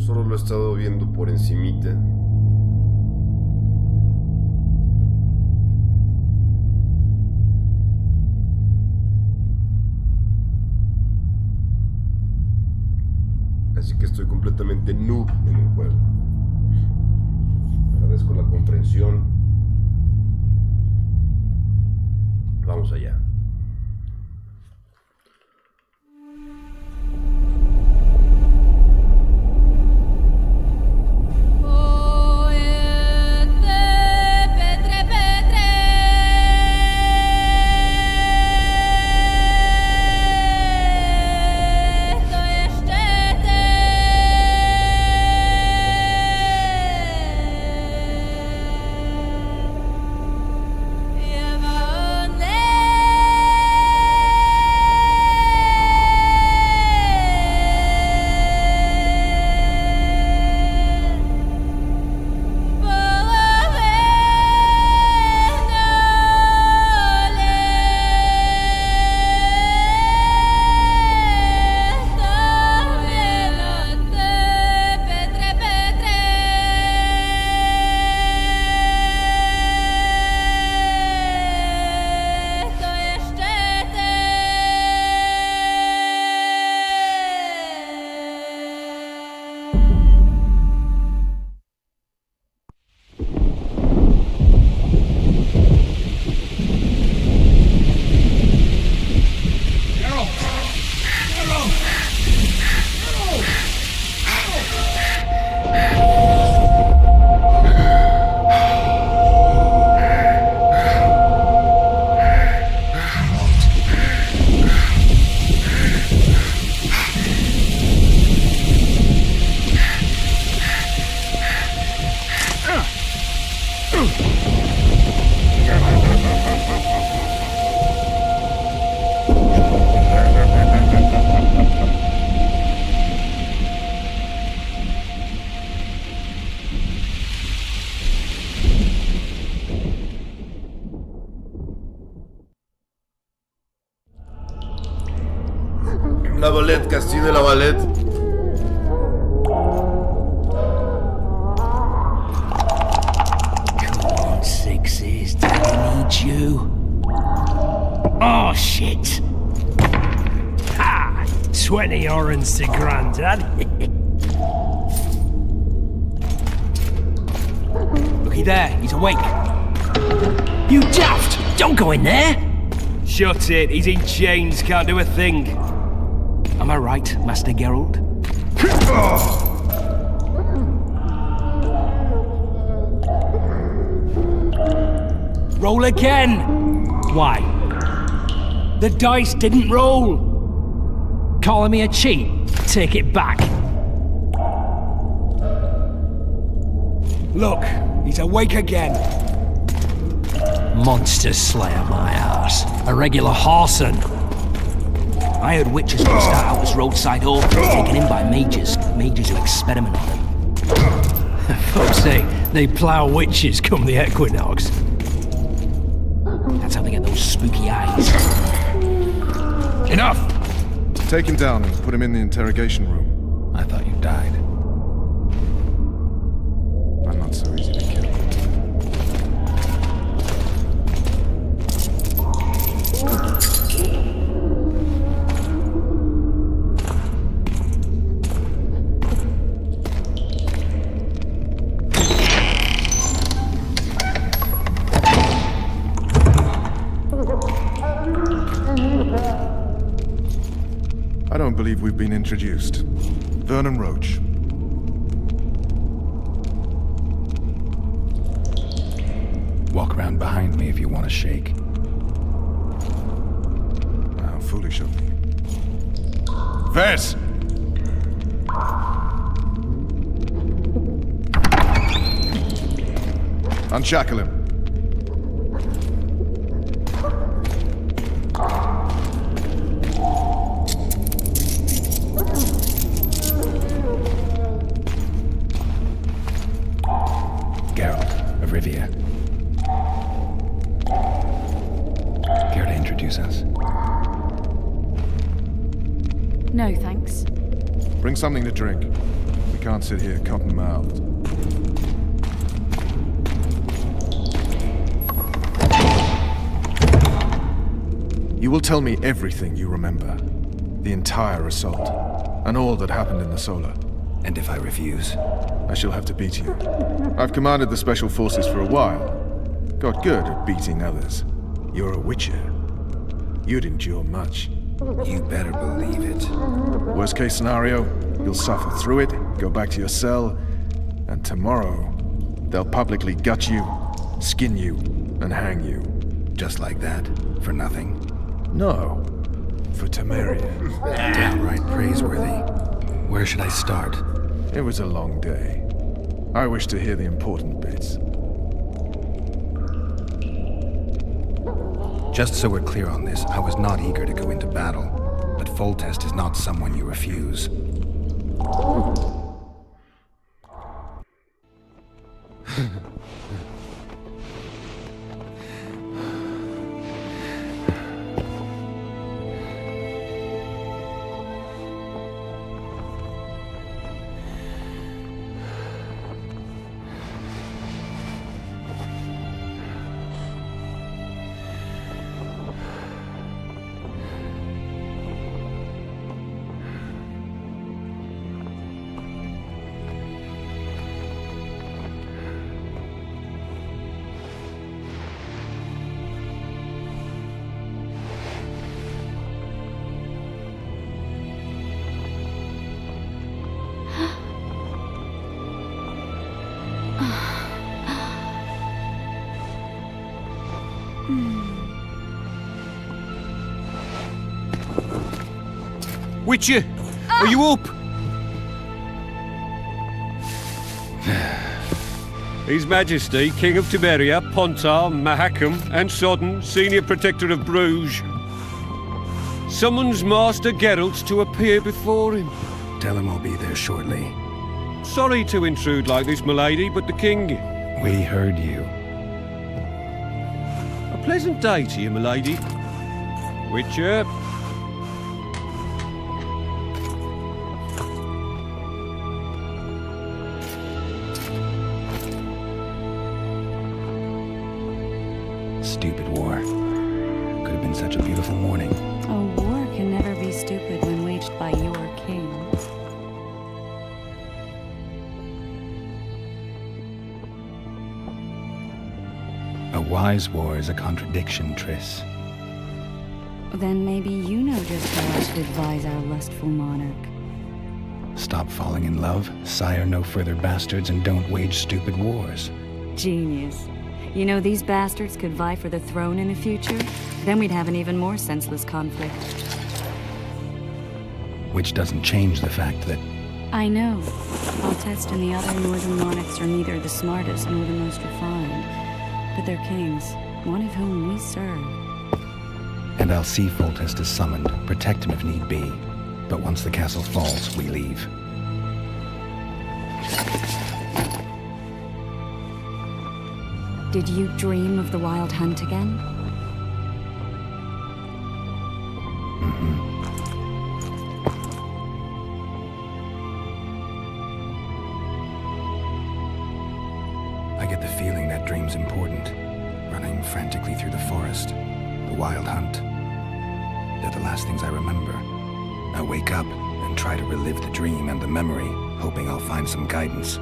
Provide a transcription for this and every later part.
Solo lo he estado viendo por encimita. Así que estoy completamente noob en el juego. Agradezco la comprensión. Vamos allá. La ballet, Castillo de la ballet. Come on, sixes, Daddy needs you. Oh, shit. Ha! 20 orange to Grandad. Looky there, he's awake. You daft! Don't go in there! Shut it, he's in chains, can't do a thing. Am I right, Master Geralt? Roll again! Why? The dice didn't roll! Calling me a cheat? Take it back. Look, he's awake again. Monster slayer, my ass. A regular horson. I heard witches would start out as roadside orphans taken in by mages who experiment on them. Folks say they plough witches come the equinox. That's how they get those spooky eyes. Enough! Take him down and put him in the interrogation room. I thought you died. I'm not so easy to kill. I don't believe we've been introduced. Vernon Roach. Walk around behind me if you want to shake. How foolish of me. Vess! Unshackle him. Geralt of Rivia. Care to introduce us? No, thanks. Bring something to drink. We You can't sit here cotton-mouthed. You will tell me everything you remember. The entire assault. And all that happened in the Solar. And if I refuse? I shall have to beat you. I've commanded the Special Forces for a while. Got good at beating others. You're a Witcher. You'd endure much. You better believe it. Worst case scenario, you'll suffer through it, go back to your cell, and tomorrow, they'll publicly gut you, skin you, and hang you. Just like that? For nothing? No. For Temeria. Downright praiseworthy. Where should I start? It was a long day. I wish to hear the important bits. Just so we're clear on this, I was not eager to go into battle. But Foltest is not someone you refuse. Witcher, are you up? His Majesty, King of Temeria, Pontar, Mahakam, and Sodden, Senior Protector of Bruges, summons Master Geralt to appear before him. Tell him I'll be there shortly. Sorry to intrude like this, milady, but the King... We heard you. A pleasant day to you, milady. Witcher. Stupid war. Could have been such a beautiful morning. A war can never be stupid when waged by your king. A wise war is a contradiction, Triss. Then maybe you know just how else to advise our lustful monarch. Stop falling in love, sire no further bastards, and don't wage stupid wars. Genius. You know, these bastards could vie for the throne in the future? Then we'd have an even more senseless conflict. Which doesn't change the fact that... I know. Foltest and the other northern monarchs are neither the smartest nor the most refined. But they're kings, one of whom we serve. And I'll see Foltest is summoned, protect him if need be. But once the castle falls, we leave. Did you dream of the Wild Hunt again? Mm-hmm. I get the feeling that dream's important. Running frantically through the forest. The Wild Hunt. They're the last things I remember. I wake up and try to relive the dream and the memory, hoping I'll find some guidance.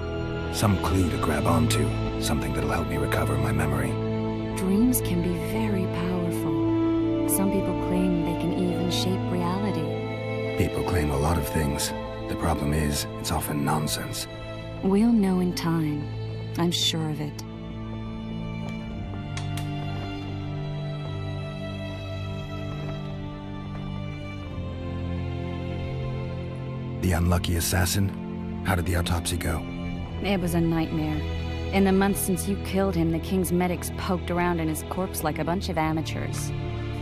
Some clue to grab onto. Something that'll help me recover my memory. Dreams can be very powerful. Some people claim they can even shape reality. People claim a lot of things. The problem is, it's often nonsense. We'll know in time. I'm sure of it. The unlucky assassin? How did the autopsy go? It was a nightmare. In the months since you killed him, the king's medics poked around in his corpse like a bunch of amateurs.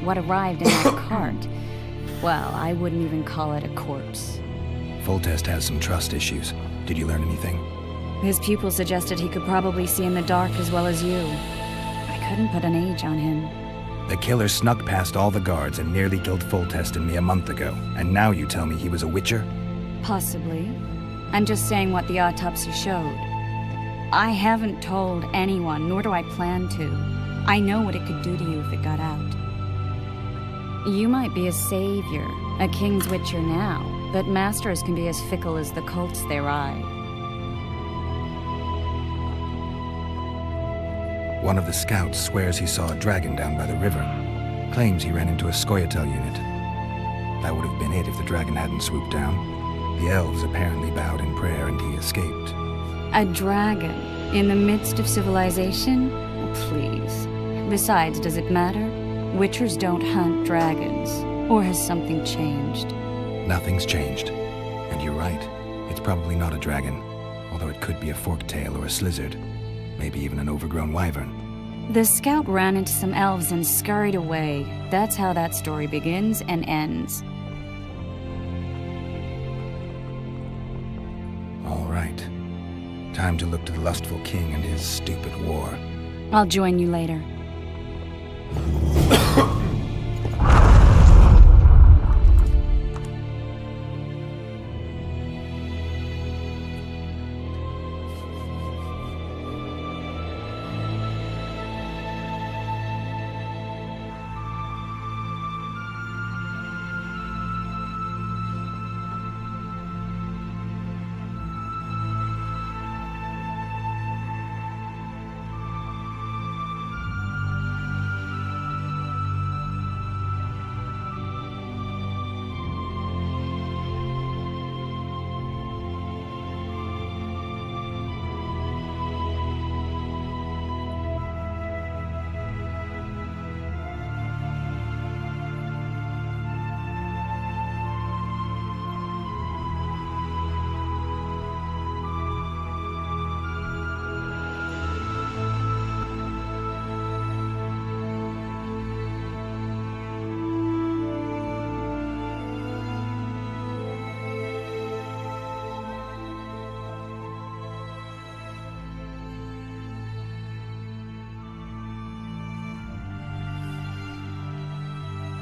What arrived in that cart? Well, I wouldn't even call it a corpse. Foltest has some trust issues. Did you learn anything? His pupil suggested he could probably see in the dark as well as you. I couldn't put an age on him. The killer snuck past all the guards and nearly killed Foltest and me a month ago. And now you tell me he was a Witcher? Possibly. I'm just saying what the autopsy showed. I haven't told anyone, nor do I plan to. I know what it could do to you if it got out. You might be a savior, a king's witcher now, but masters can be as fickle as the cults they ride. One of the scouts swears he saw a dragon down by the river. Claims he ran into a Scoia'tael unit. That would have been it if the dragon hadn't swooped down. The elves apparently bowed in prayer and he escaped. A dragon? In the midst of civilization? Please. Besides, does it matter? Witchers don't hunt dragons. Or has something changed? Nothing's changed. And you're right. It's probably not a dragon. Although it could be a forktail or a slizzard. Maybe even an overgrown wyvern. The scout ran into some elves and scurried away. That's how that story begins and ends. All right. Time to look to the lustful king and his stupid war. I'll join you later.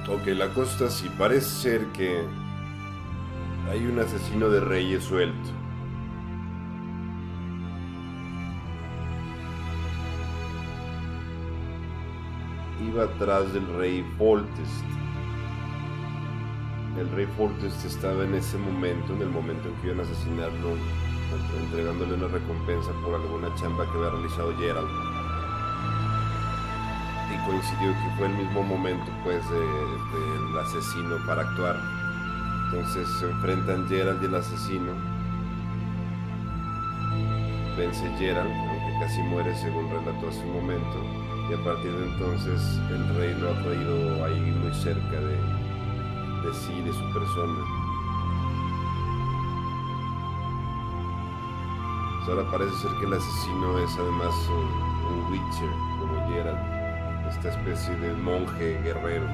Ok, la cosa sí parece ser que hay un asesino de reyes suelto. Iba atrás del rey Foltest. El rey Foltest estaba en ese momento, en el momento en que iban a asesinarlo, entregándole una recompensa por alguna chamba que había realizado Geralt. Y coincidió que fue el mismo momento pues del asesino para actuar. Entonces se enfrentan Geralt y el asesino. Vence Geralt, aunque casi muere según relató hace un momento, y a partir de entonces el rey lo ha traído ahí muy cerca de sí, de su persona. Pues ahora parece ser que el asesino es además un witcher como Geralt, esta especie de monje guerrero.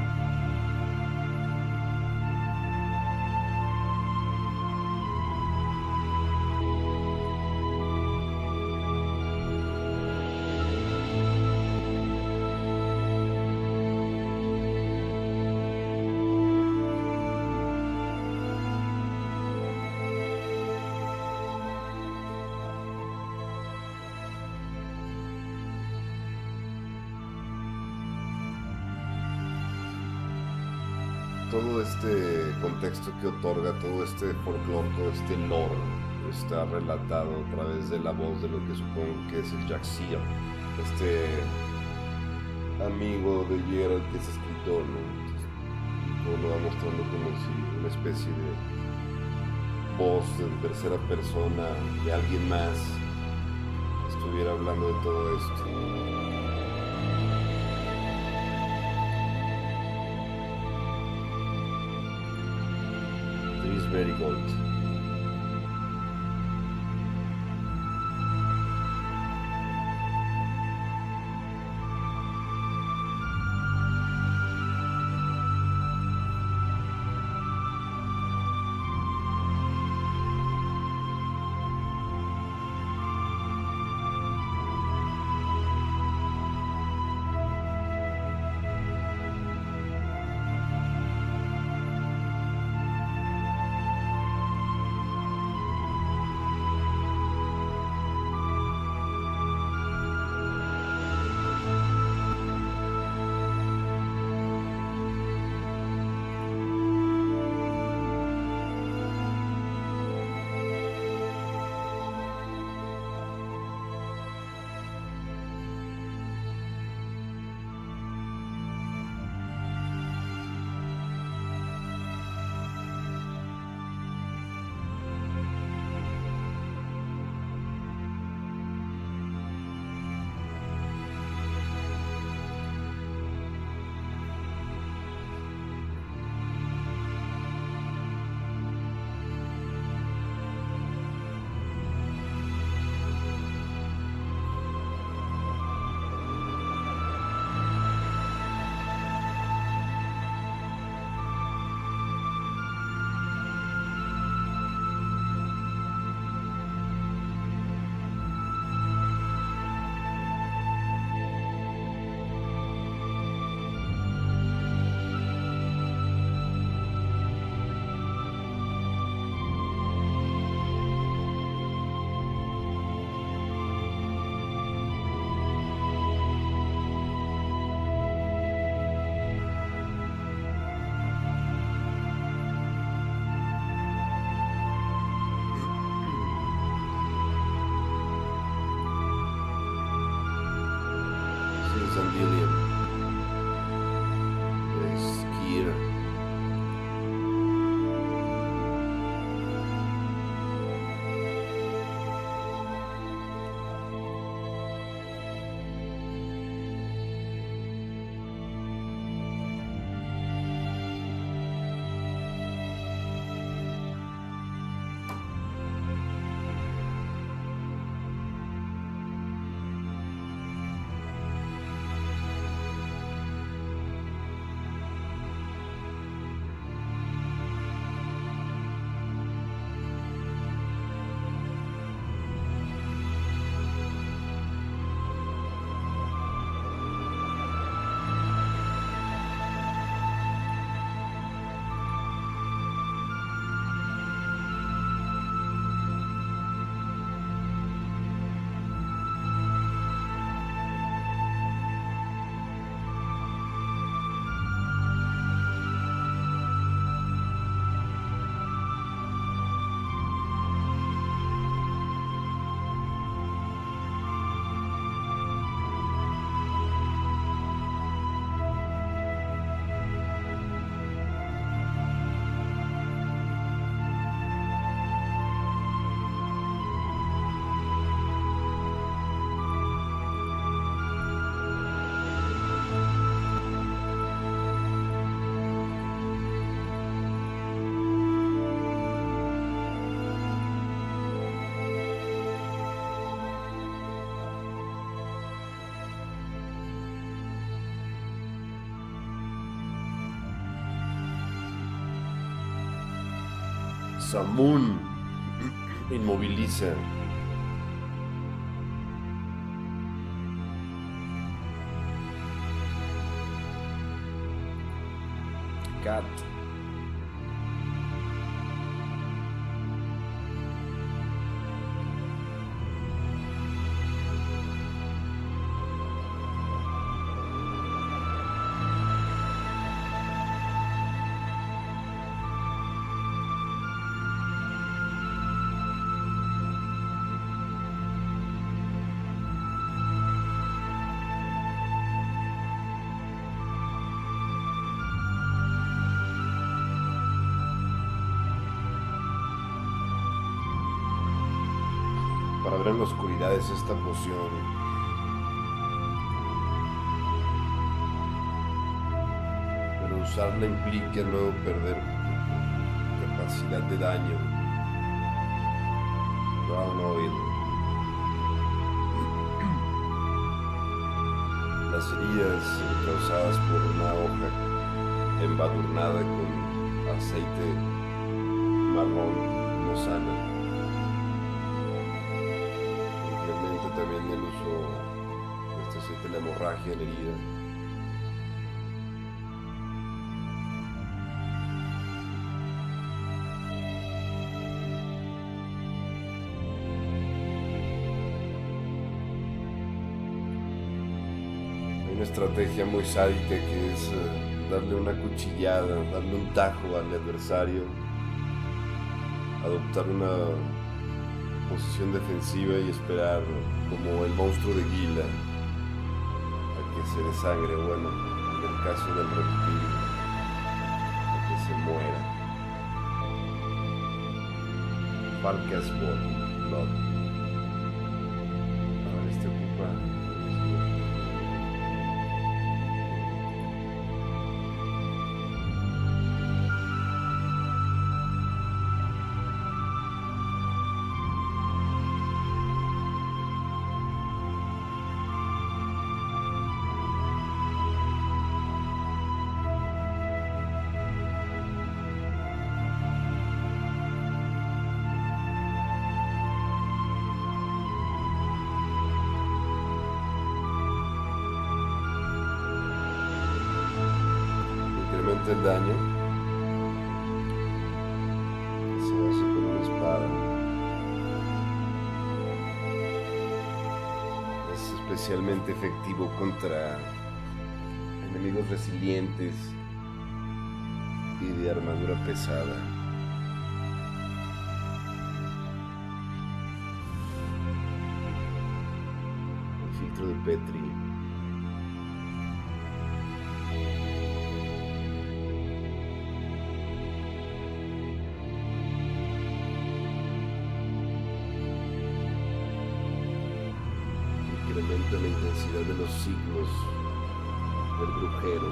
Todo este contexto que otorga, todo este folclore, todo este lore está relatado a través de la voz de lo que supongo que es el Jaxir, este amigo de Geralt que es escritor, ¿no? Y todo lo va mostrando como si una especie de voz en tercera persona de alguien más estuviera hablando de todo esto. Marigold. Samun inmoviliza. Cat. Para ver en la oscuridad es esta poción. Pero usarla implica luego perder capacidad de daño. Brown oil. Las heridas causadas por una hoja embadurnada con aceite marrón no sanan. También el uso de este aceite, la hemorragia en la herida. Hay una estrategia muy sádica que es darle una cuchillada, darle un tajo al adversario, adoptar una posición defensiva y esperar como el monstruo de Gila a que se desangre, bueno, en el caso del reptil, a que se muera. Falcas Blood. A ver, este ocupa. El daño se hace con una espada. Es especialmente efectivo contra enemigos resilientes y de armadura pesada. El filtro de Petri. Incrementa la intensidad de los signos del brujero.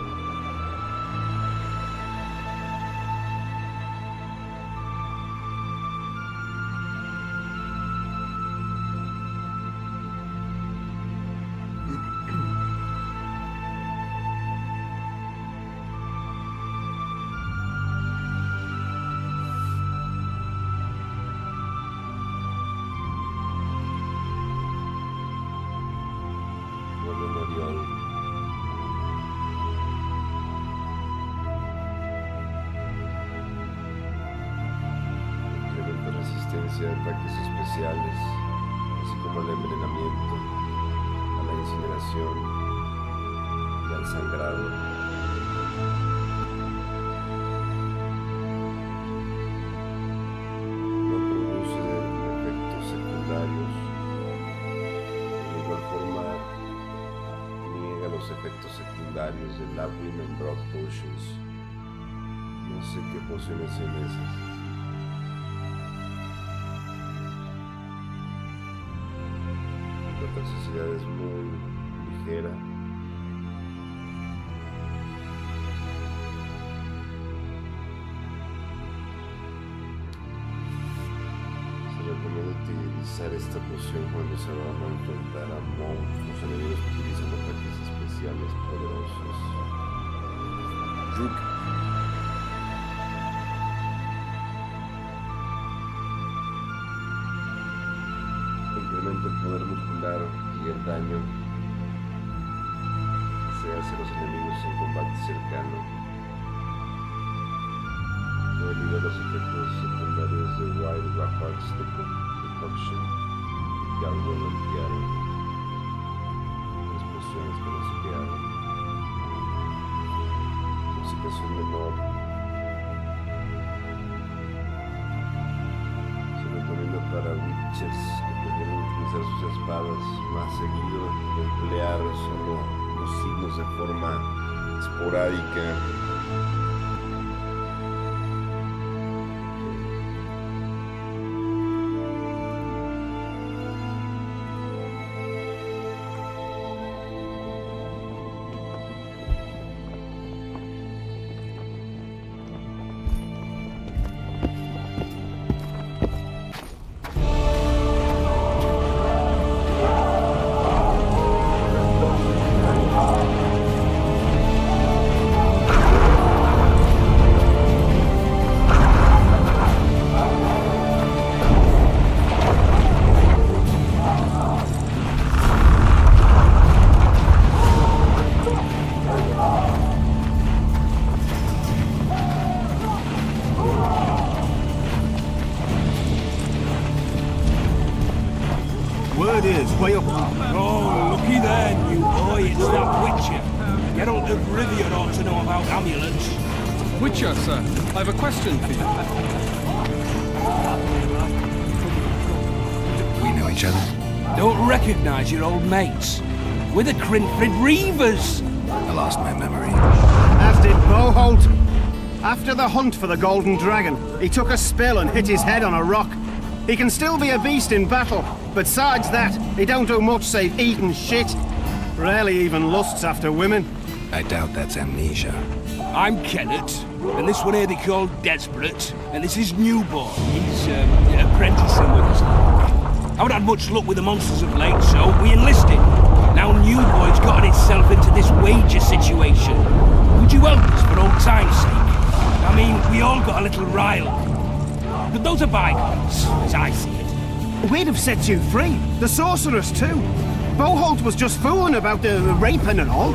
De ataques especiales, así como al envenenamiento, a la incineración y al sangrado. No produce efectos secundarios. De igual forma, niega los efectos secundarios de la Women Broad Potions. No sé qué pociones son esas. La toxicidad es muy ligera. Se recomienda utilizar esta poción cuando se van a enfrentar a monstruos enemigos que utilizan ataques especiales poderosos. Rook. aumenta el poder muscular y el daño que se hace a los enemigos en combate cercano, debido a los efectos secundarios de Wild Rappart's Decoction y Gargoyle limpiaron explosiones que no se quedaron. Intoxicación menor. Se recomienda para witches que prefieren utilizar sus espadas más seguido y emplear solo los signos de forma esporádica. Word is, way up. Oh, looky there, new boy, it's that Witcher. Geralt of Rivia ought to know about amulets. Witcher, sir, I have a question for you. We know each other? Don't recognise your old mates. We're the Crinfrid Reavers. I lost my memory. As did Boholt. After the hunt for the Golden Dragon, he took a spill and hit his head on a rock. He can still be a beast in battle, but besides that, he don't do much save eat and shit. Rarely even lusts after women. I doubt that's amnesia. I'm Kenneth, and this one here they call Desperate, and this is Newborn. He's apprenticing with us. I haven't had much luck with the monsters of late, so we enlisted. Now Newboy's gotten itself into this wager situation. Would you help us for old time's sake? I mean, we all got a little riled. But those are bygones, as I see it. We'd have set you free. The sorceress, too. Boholt was just fooling about the raping and all.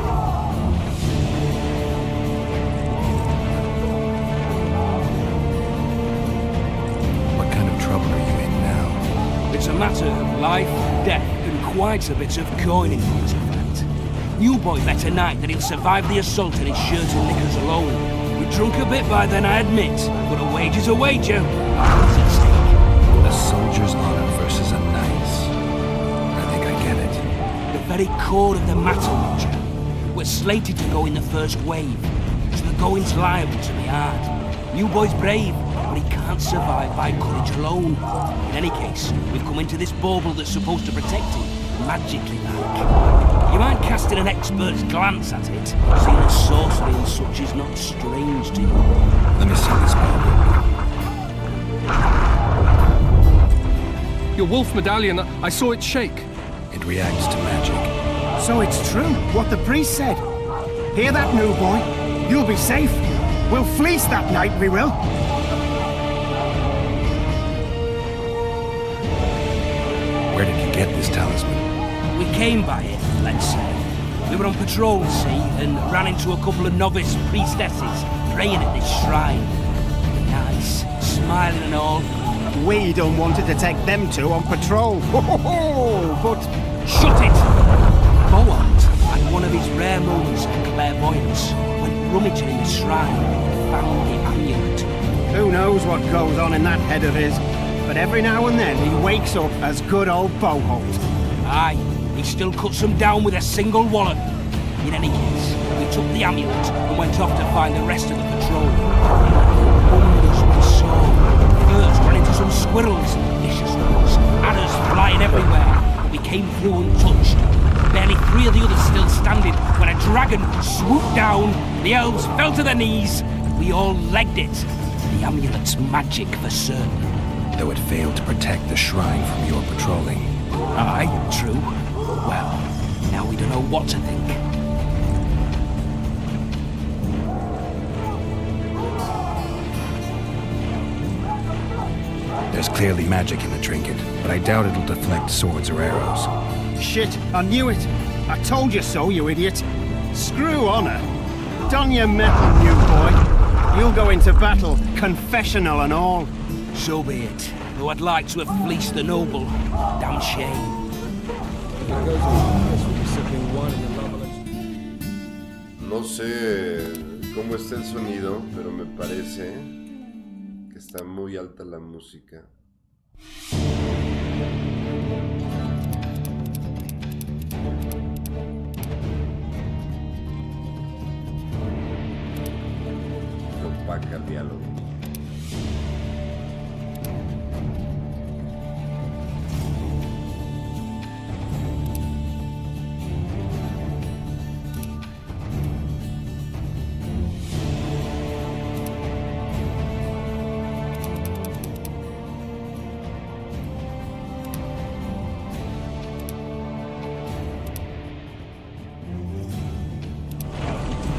What kind of trouble are you in now? It's a matter of life, death, and quite a bit of coin in point of fact. Newboy bet a night that he'll survive the assault in his shirt and knickers alone. We drunk a bit by then, I admit, but a wager's a wager. What's at stake? A soldier's honor versus a knight's. I think I get it. The very core of the matter, Roger. We're slated to go in the first wave, so the going's liable to be hard. Newboy's brave, but he can't survive by courage alone. In any case, we've come into this bauble that's supposed to protect him, magically like. You mind casting an expert's glance at it, seeing that sorcery and such is not strange to you? Let me see this Bible. Your wolf medallion, I saw it shake. It reacts to magic. So it's true, what the priest said. Hear that, new boy? You'll be safe. We'll fleece that night, we will. Where did you get this talisman? We came by it, let's say. We were on patrol, see, and ran into a couple of novice priestesses praying at this shrine. Nice, smiling and all. We don't wanted to take them two on patrol. But Shut it! Boat had one of his rare moments of clairvoyance, went rummaging in the shrine and found the amulet. who knows what goes on in that head of his? But every now and then he wakes up as good old Boholt. Aye, he still cuts them down with a single wallop. In any case, we took the amulet and went off to find the rest of the patrol. Wonders we saw. First ran into some squirrels, vicious ones, adders flying everywhere. But we came through untouched. Barely 3 of the others still standing when a dragon swooped down. The elves fell to their knees, and we all legged it. The amulet's magic for certain. Though it failed to protect the shrine from your patrolling. Aye, true. Well, now we don't know what to think. There's clearly magic in the trinket, but I doubt it'll deflect swords or arrows. Shit, I knew it. I told you so, you idiot. Screw honor. Don your metal, new boy. You'll go into battle, confessional and all. So be it. Though I'd like to have fleeced the noble. Damn shame. No sé cómo está el sonido, pero me parece que está muy alta la música. Opaca el diálogo.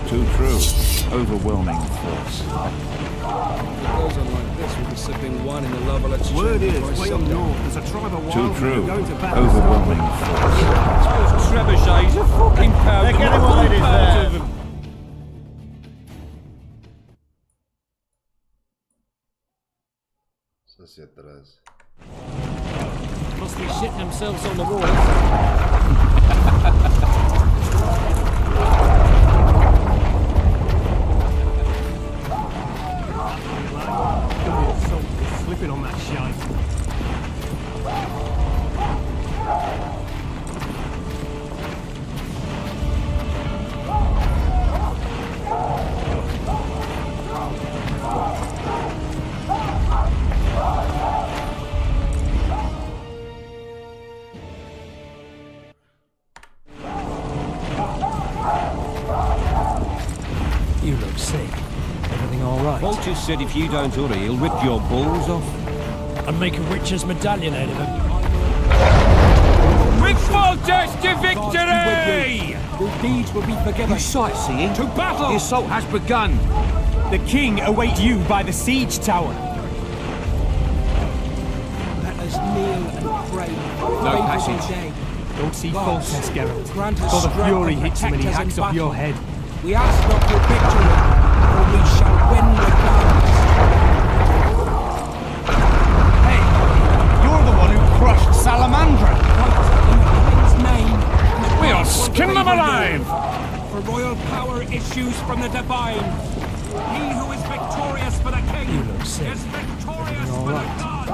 Too true. Overwhelming force. Goes on like this, we'll be sipping wine in the Lava Exchange. Word is, by way up sundown. north, there's a tribe of Too wild true. going to battle. Overwhelming force. Those trebuchets are fucking powder. They're getting what they deserve. Hacia atrás. Must be shitting themselves on the road. Slipping on that shite. You look sick. Everything all right? Vulture said if you don't hurry, he'll rip your balls off. And make a witch's medallion out of him. With Vultures to victory! Your deeds will be forgiven. Sightseeing? To battle! The assault has begun. The king awaits you by the siege tower. Let us kneel and pray. No passage. Don't see falseness, Geralt. Grant us For the strength fury and hits him and he protect us hacks in off your battle. head. We ask not for victory, for we shall win regardless. Hey, you're the one who crushed Salamandra. In the king's name, We'll skin them alive! for royal power issues from the divine. He who is victorious for the king is victorious for the gods.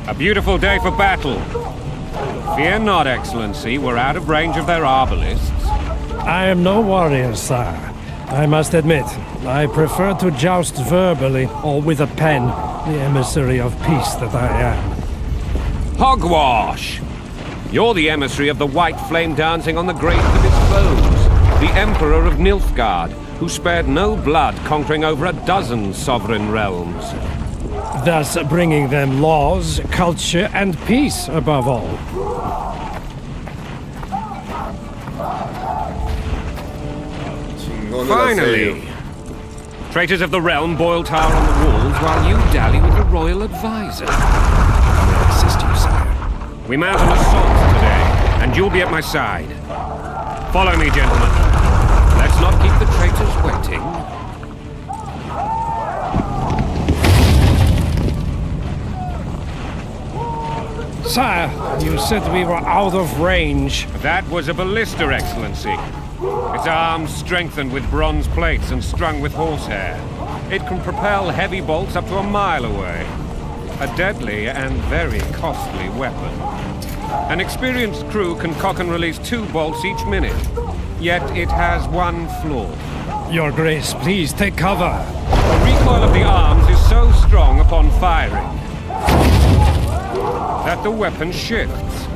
A beautiful day for battle. Fear not, Excellency, we're out of range of their arbalists. I am no warrior, sire. I must admit, I prefer to joust verbally or with a pen, the emissary of peace that I am. Hogwash! You're the emissary of the white flame dancing on the graves of his foes, the Emperor of Nilfgaard, who spared no blood conquering over a dozen sovereign realms. Thus bringing them laws, culture, and peace above all. Finally! Traitors of the realm boil tar on the walls while you dally with the royal advisor. I will assist you, sire. We mount an assault today, and you'll be at my side. Follow me, gentlemen. Let's not keep the traitors waiting. Sire, you said we were out of range. That was a ballista, Excellency. Its arms strengthened with bronze plates and strung with horsehair. It can propel heavy bolts up to a mile away. A deadly and very costly weapon. An experienced crew can cock and release 2 bolts each minute. Yet it has one flaw. Your Grace, please take cover. The recoil of the arms is so strong upon firing that the weapon shifts.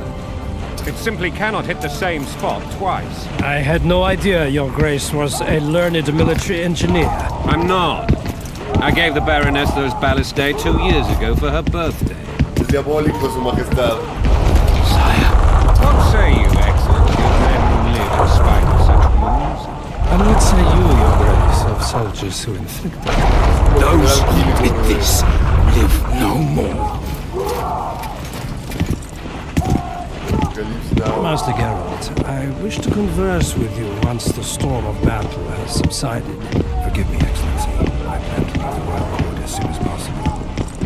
It simply cannot hit the same spot twice. I had no idea Your Grace was a learned military engineer. I'm not. I gave the Baroness those ballistae 2 years ago for her birthday. Es diabólico, su majestad. What say you, Excellency, of men who live in spite of such wounds? And what say you, Your Grace, of of soldiers who inflict them. Those who did this live no more. Master Geralt, I wish to converse with you once the storm of battle has subsided. Forgive me, Excellency. I plan to leave the royal court as soon as possible.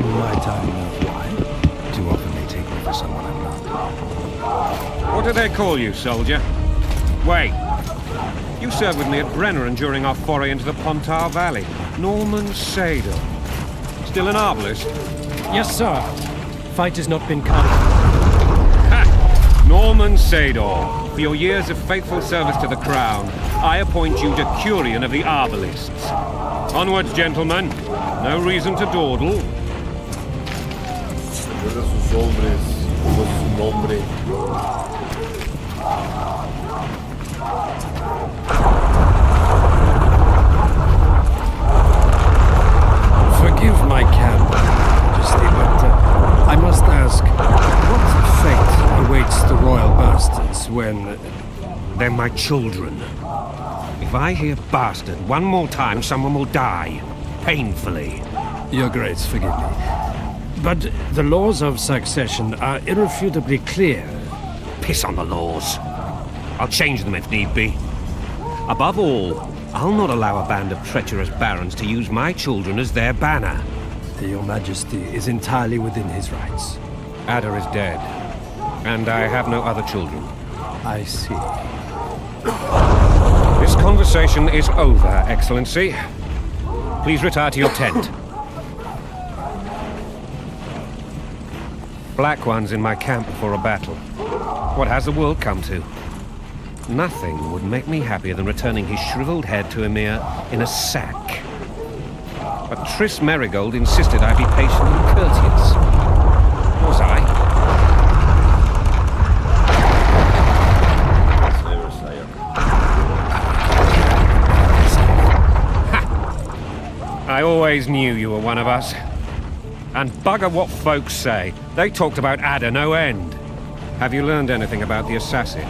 Might I know why? Too often they take me for someone I'm not. What do they call you, soldier? Wait. You served with me at Brenneran during our foray into the Pontar Valley. Norman Sador. Still an arbalist? Yes, sir. Fight has not been cut. Norman Sador, for your years of faithful service to the crown, I appoint you Decurion of the Arbalists. Onwards, gentlemen. No reason to dawdle. Recuerda a sus hombres, no su nombre. Forgive my candor, Majesty, but I must ask, what fate awaits the royal bastards when... They're my children. If I hear bastard one more time, someone will die. Painfully. Your Grace, forgive me. But the laws of succession are irrefutably clear. Piss on the laws. I'll change them if need be. Above all, I'll not allow a band of treacherous barons to use my children as their banner. Your Majesty is entirely within his rights. Ada is dead, and I have no other children. I see. This conversation is over, Excellency. Please retire to your tent. Black One's in my camp before a battle. What has the world come to? Nothing would make me happier than returning his shriveled head to Emir in a sack. But Triss Merigold insisted I be patient and courteous. Was I? Ha! I always knew you were one of us. And bugger what folks say. They talked about Ada no end. Have you learned anything about the assassin?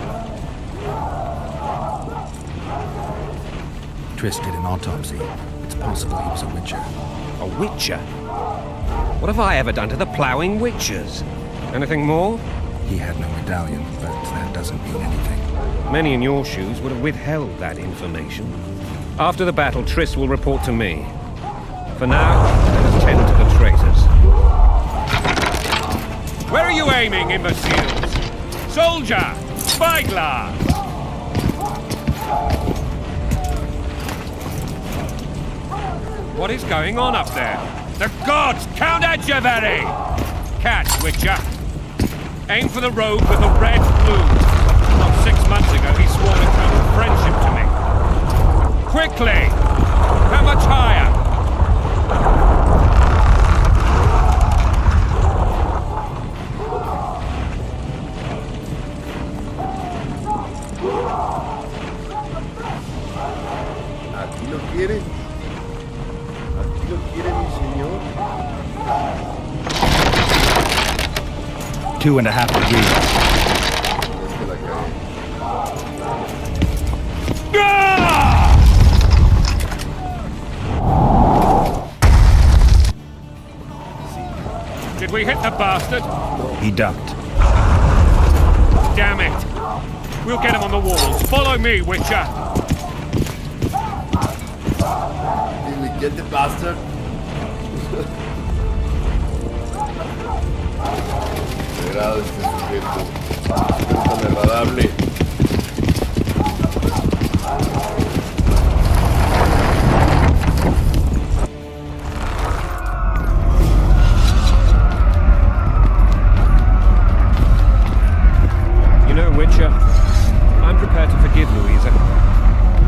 Triss did an autopsy. It's possible he was a witcher. A witcher? What have I ever done to the ploughing witchers? Anything more? He had no medallion, but that doesn't mean anything. Many in your shoes would have withheld that information. After the battle, Triss will report to me. For now, let us tend to the traitors. Where are you aiming, imbeciles? Soldier! Spyglass! What is going on up there? The gods! Count Edgevery! Catch, Witcher! Aim for the rogue with the red plume. Not 6 months ago, he swore eternal friendship to me. Quickly! How much higher? ¿Aquí lo quiere? ¿Aquí lo quiere mi señor? 2.5 degrees. Es que la cagué. Did we hit the bastard? He ducked. Damn it! We'll get him on the walls. Follow me, Witcher! Did we get the bastard? Me agrada este sujeto. Es tan agradable. You know, Witcher, I'm prepared to forgive Louisa.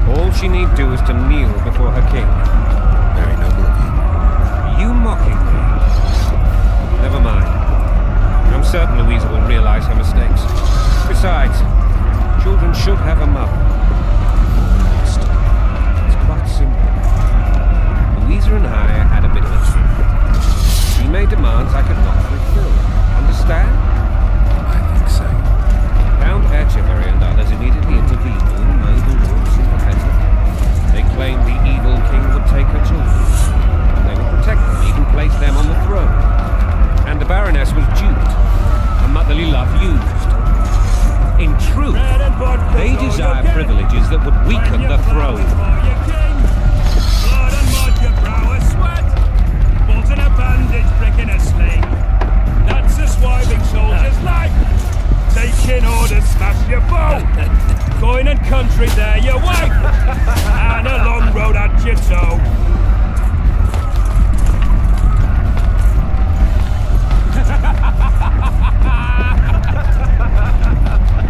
All she need do is to kneel before her king. Very noble of you. You mocking me? Never mind. I'm certain Louisa will realize her mistakes. Besides, children should have a mother. It's quite simple. Louisa and I had a bit of a thing. She made demands I could not fulfill. Understand? I think so. Count Etcheverry and others immediately intervened, all noble and sympathetic. They claimed the evil King princess was duped, and motherly love used. In truth, they desire privileges that would weaken the throne. Blood and mud, your brow a sweat. Bolt in a bandage, brick in a sling. That's a swiving soldier's life. Taking orders, smash your foe. Coin and country, there your wife. And a long road at your toe.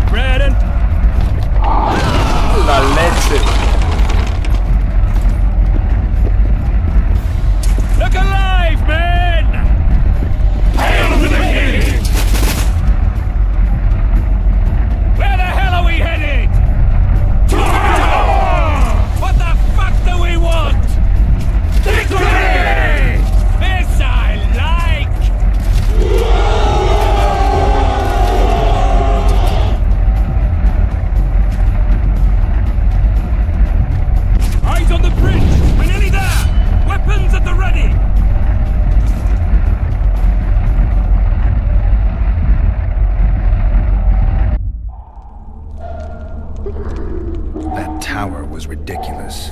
Bread and... La leche. Look alive, men! Hail to the king! Where the hell are we headed? To war! What the fuck do we want? Victory! This I like! Eyes on the bridge! We're nearly there! Weapons at the ready! That tower was ridiculous.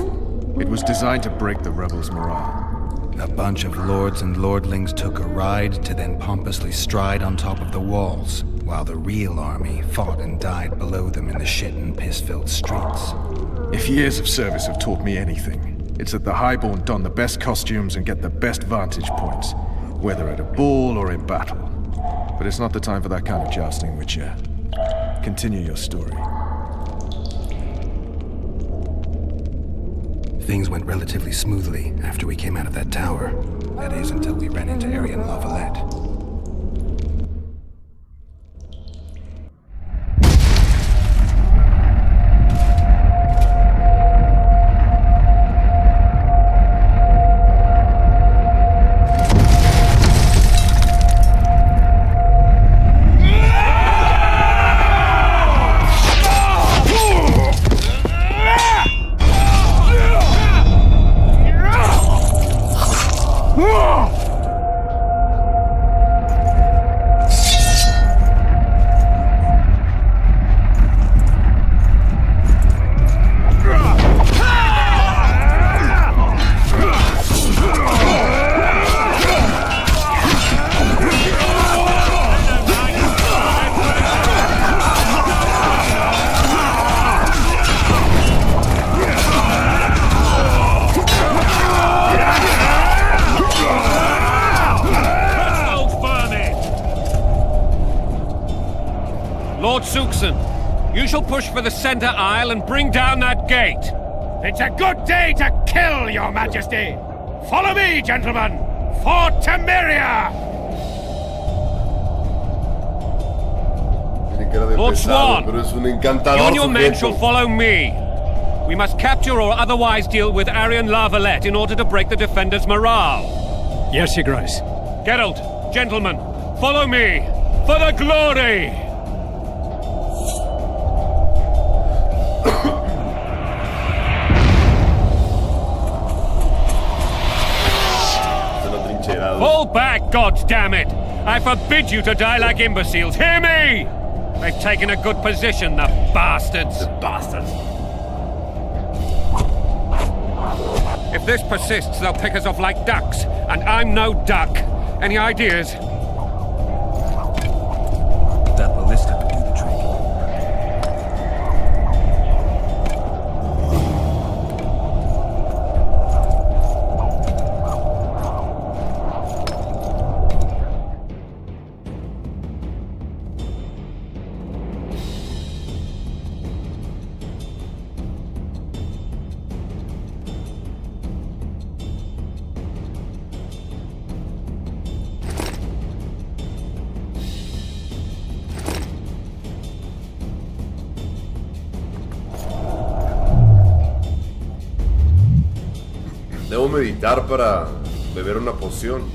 It was designed to break the rebels' morale. A bunch of lords and lordlings took a ride to then pompously stride on top of the walls, while the real army fought and died below them in the shit and piss-filled streets. If years of service have taught me anything, it's that the highborn don the best costumes and get the best vantage points, whether at a ball or in battle. But it's not the time for that kind of jousting, Witcher. Continue your story. Things went relatively smoothly after we came out of that tower. That is, until we ran into Aryan Lavalette. Lord Suxon, you shall push for the center aisle and bring down that gate. It's a good day to kill, your majesty! Follow me, gentlemen! For Temeria! Lord Swan, pero es un encantador you and your men sujeto. shall follow me. We must capture or otherwise deal with Aryan Lavalette in order to break the defenders' morale. Yes, Your Grace. Geralt, gentlemen, follow me for the glory! Fall back, goddammit! I forbid you to die like imbeciles. Hear me! They've taken a good position, the bastards. The bastards. If this persists, they'll pick us off like ducks, and I'm no duck. Any ideas? That ballista could do the trick. Debo meditar para beber una poción.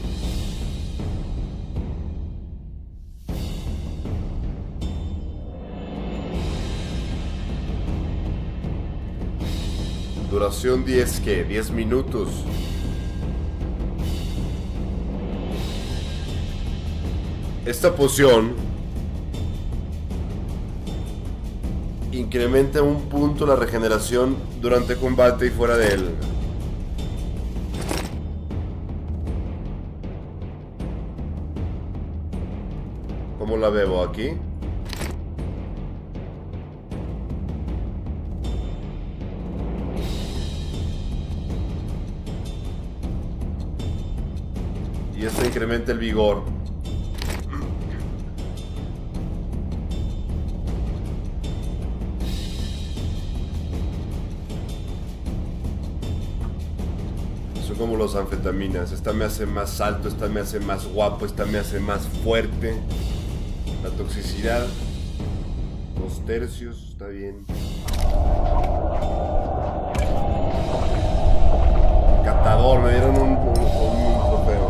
Duración 10, ¿qué? 10 minutos. Esta poción incrementa un punto la regeneración durante combate y fuera de él. ¿Cómo la bebo aquí? Y esto incrementa el vigor. Son como los anfetaminas. Esta me hace más alto, esta me hace más guapo, esta me hace más fuerte. La toxicidad, 2/3, está bien. Catador, me dieron un trofeo.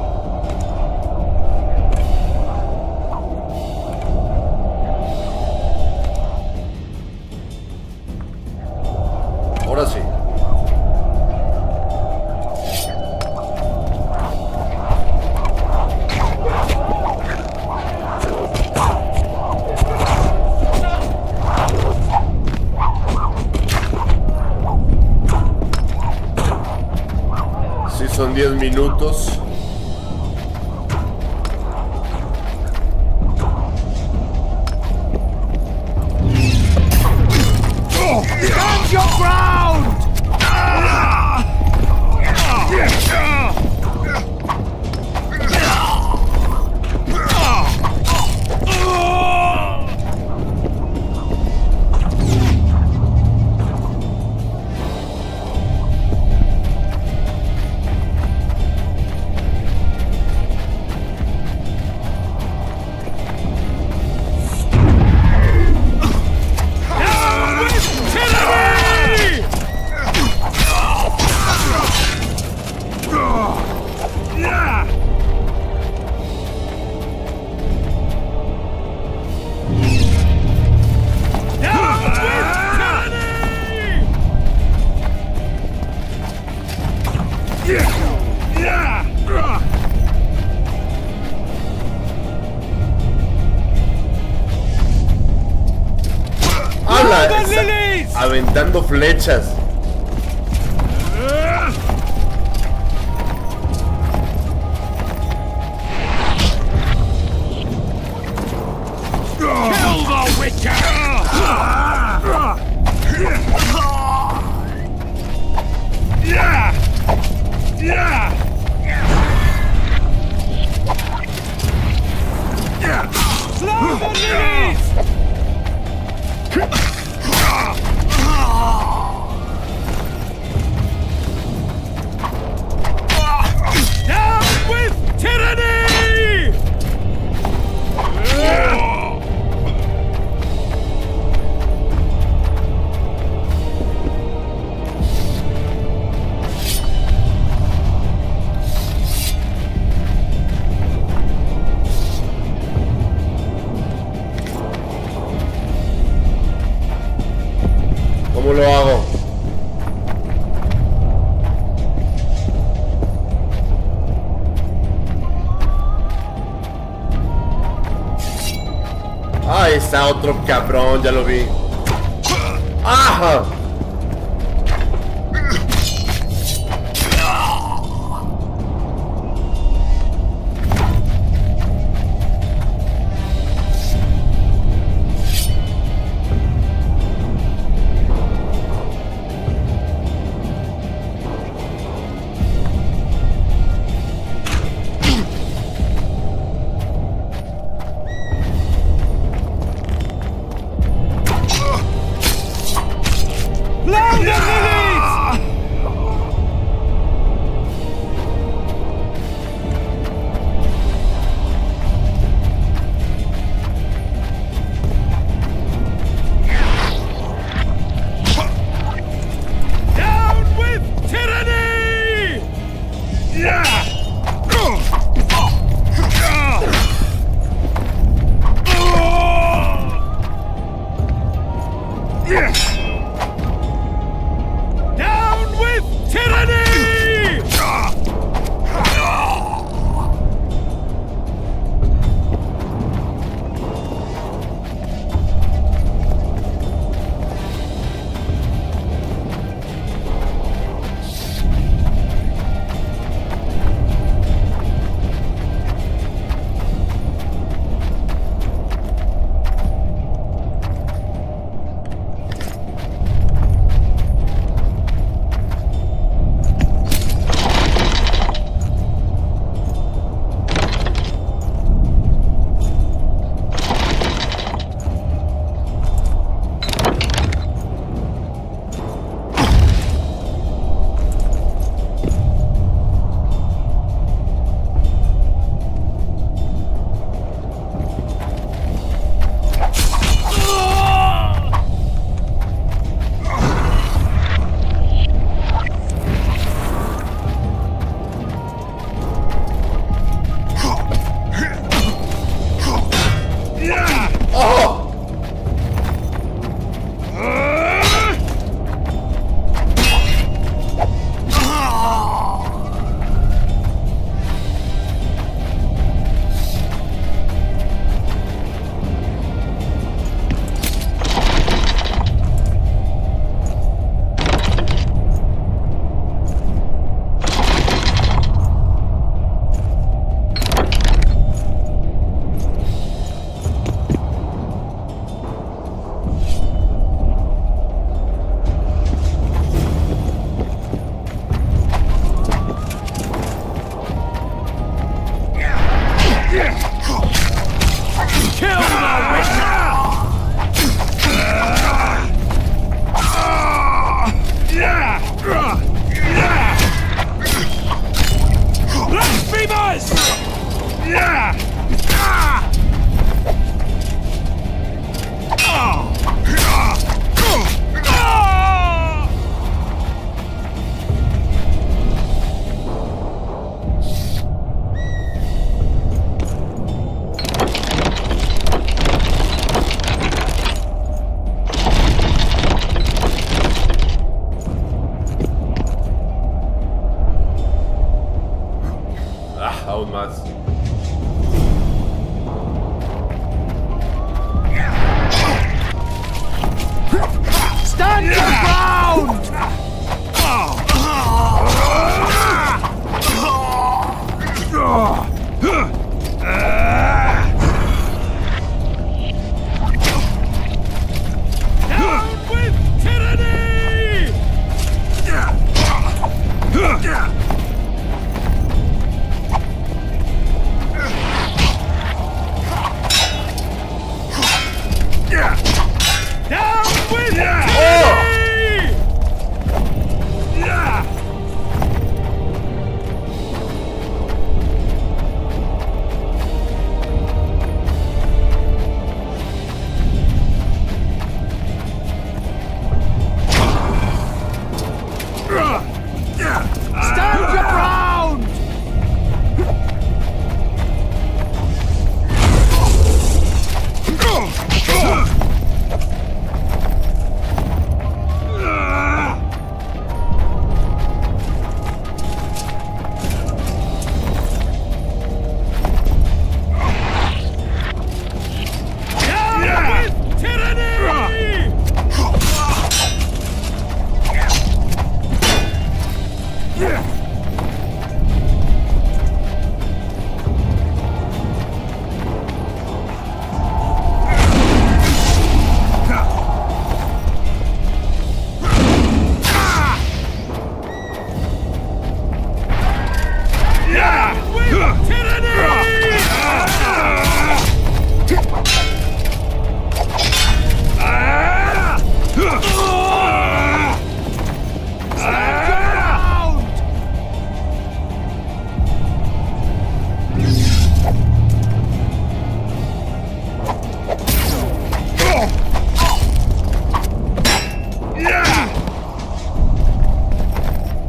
Ahora sí. Son 10 minutos. Stand your ground! Aventando flechas. Kill the witcher! Slow the lilies! Down with tyranny! ¿Cómo lo hago? Ahí está otro cabrón, ya lo vi. ¡Ajá! Aún más. Stand your ground! Down with tyranny! Down with tyranny! Stand your ground! Down with tyranny! Down with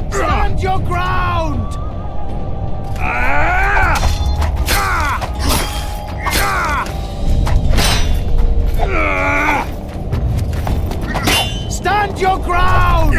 Stand your ground! Stand your ground!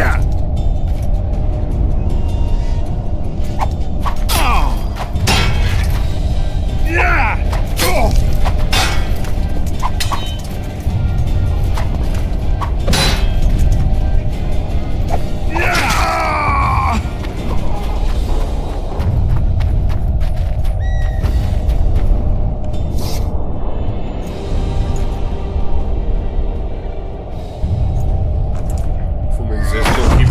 Fumen esto,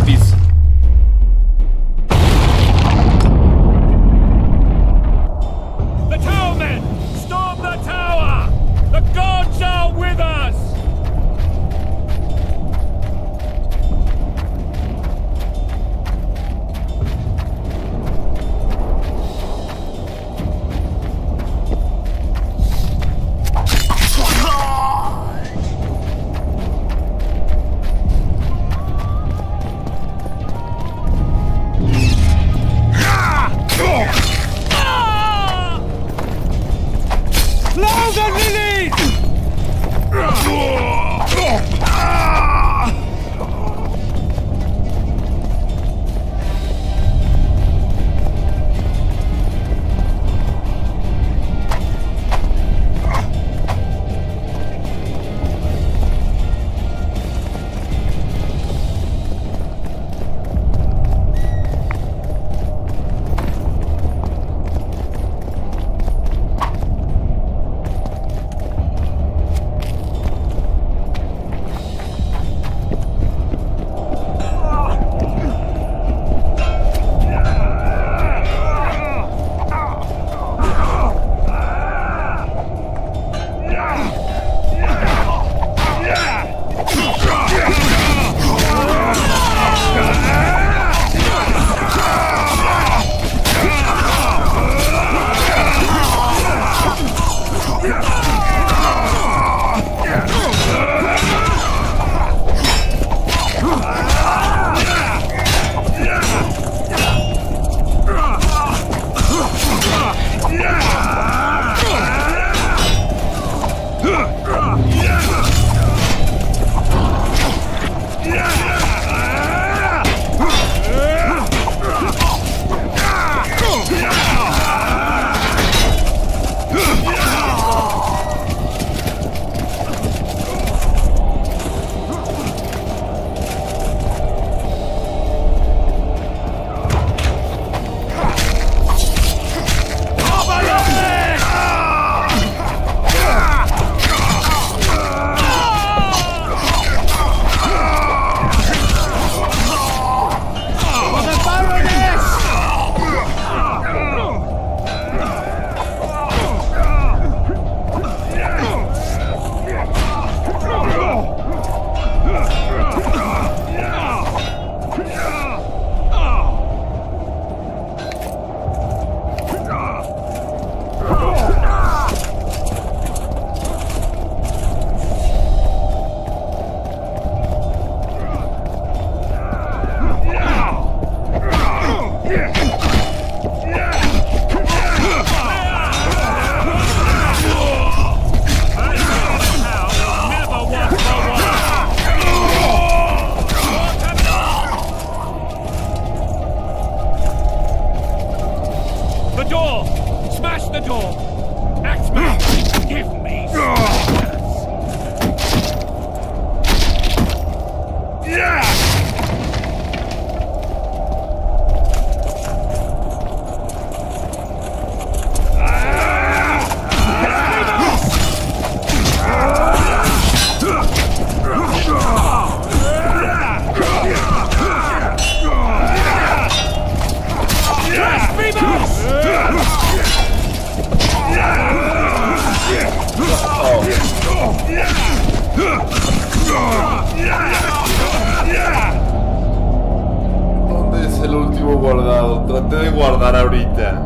¿Dónde es el último guardado? Traté de guardar ahorita.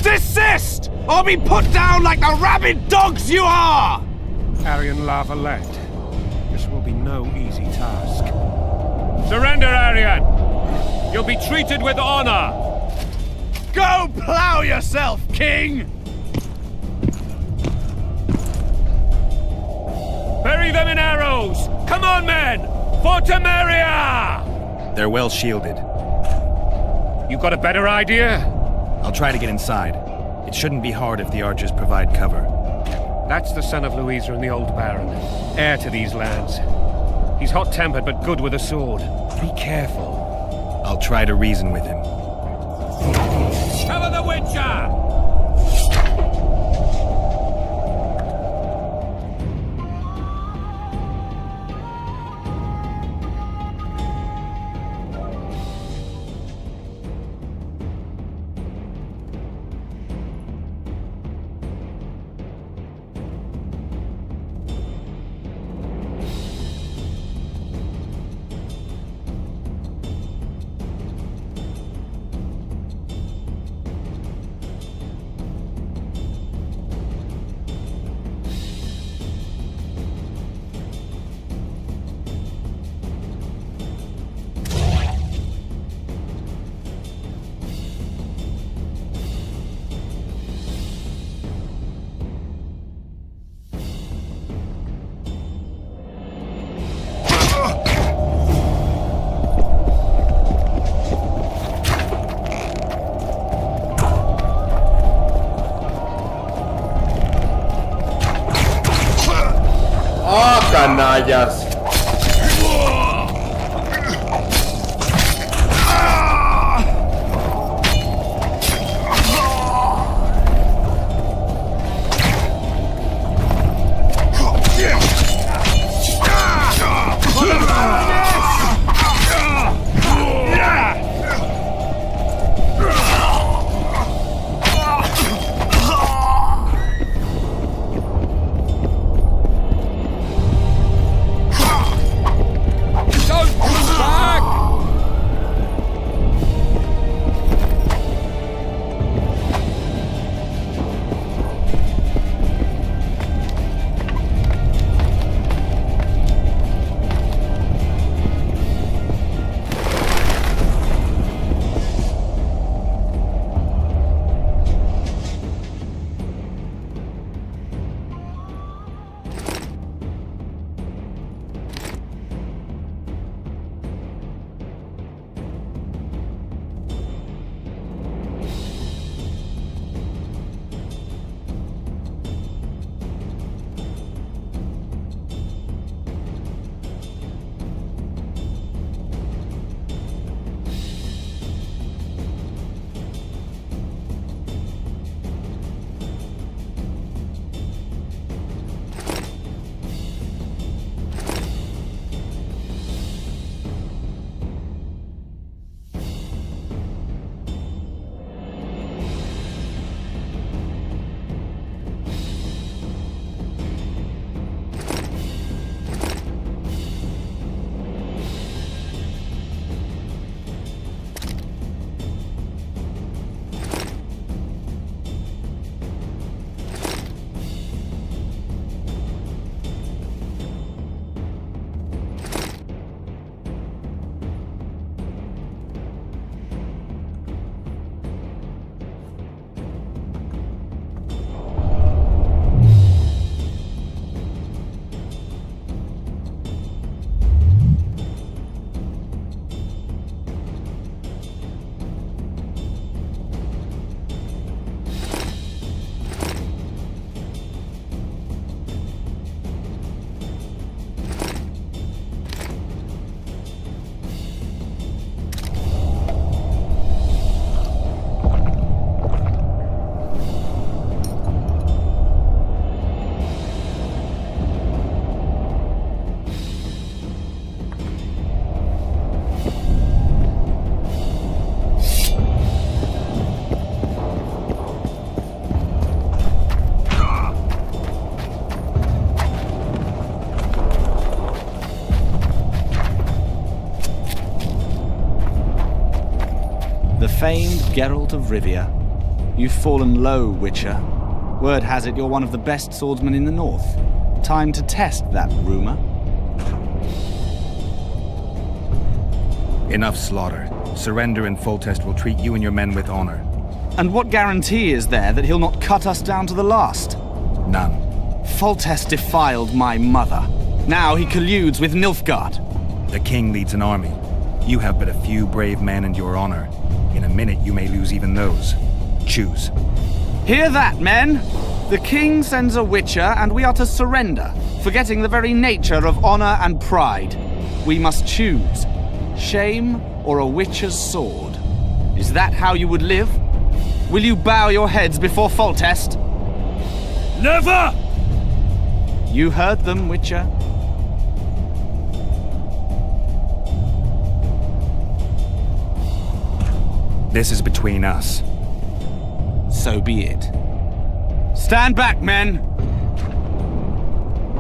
Desist! Or be put down like the rabid dogs you are! Aryan Lavalette. This will be no easy task. Surrender, Aryan! You'll be treated with honor! Go plow yourself, King! Bury them in arrows! Come on, men! For Temeria! They're well shielded. You got a better idea? I'll try to get inside. It shouldn't be hard if the archers provide cover. That's the son of Louisa and the old Baron, heir to these lands. He's hot-tempered but good with a sword. Be careful. I'll try to reason with him. Cover the Witcher! Canallas. The famed Geralt of Rivia. You've fallen low, Witcher. Word has it you're one of the best swordsmen in the north. Time to test that rumor. Enough slaughter. Surrender and Foltest will treat you and your men with honor. And what guarantee is there that he'll not cut us down to the last? None. Foltest defiled my mother. Now he colludes with Nilfgaard. The king leads an army. You have but a few brave men and your honor. In a minute you may lose even those. Choose. Hear that, men? The king sends a Witcher and we are to surrender, forgetting the very nature of honor and pride. We must choose. Shame or a Witcher's sword? Is that how you would live? Will you bow your heads before Foltest? Never! You heard them, Witcher. This is between us. So be it. Stand back, men!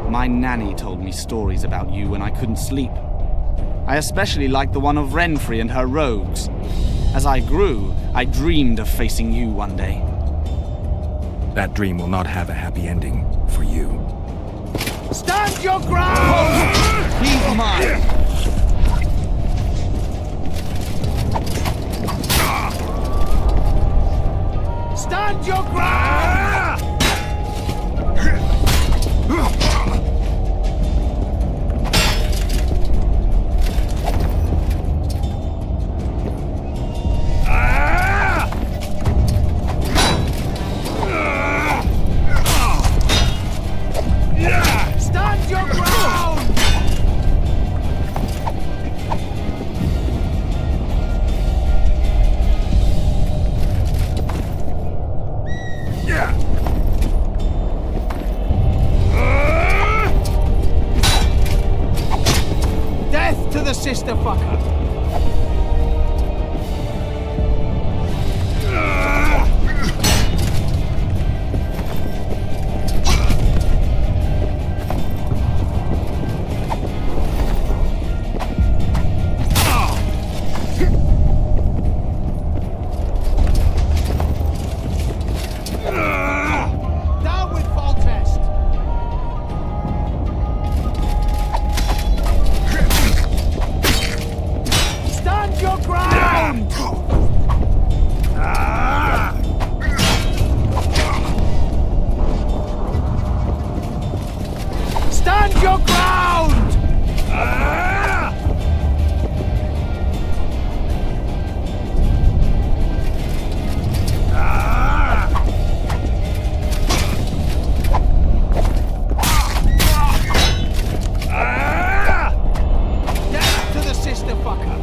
My nanny told me stories about you when I couldn't sleep. I especially liked the one of Renfrey and her rogues. As I grew, I dreamed of facing you one day. That dream will not have a happy ending for you. Stand your ground! He's mine! Stand your ground! Stand your ground! Death to the sister fucker! Down with Foltest! Stand your ground! Stand your ground! Death to the sister fucker!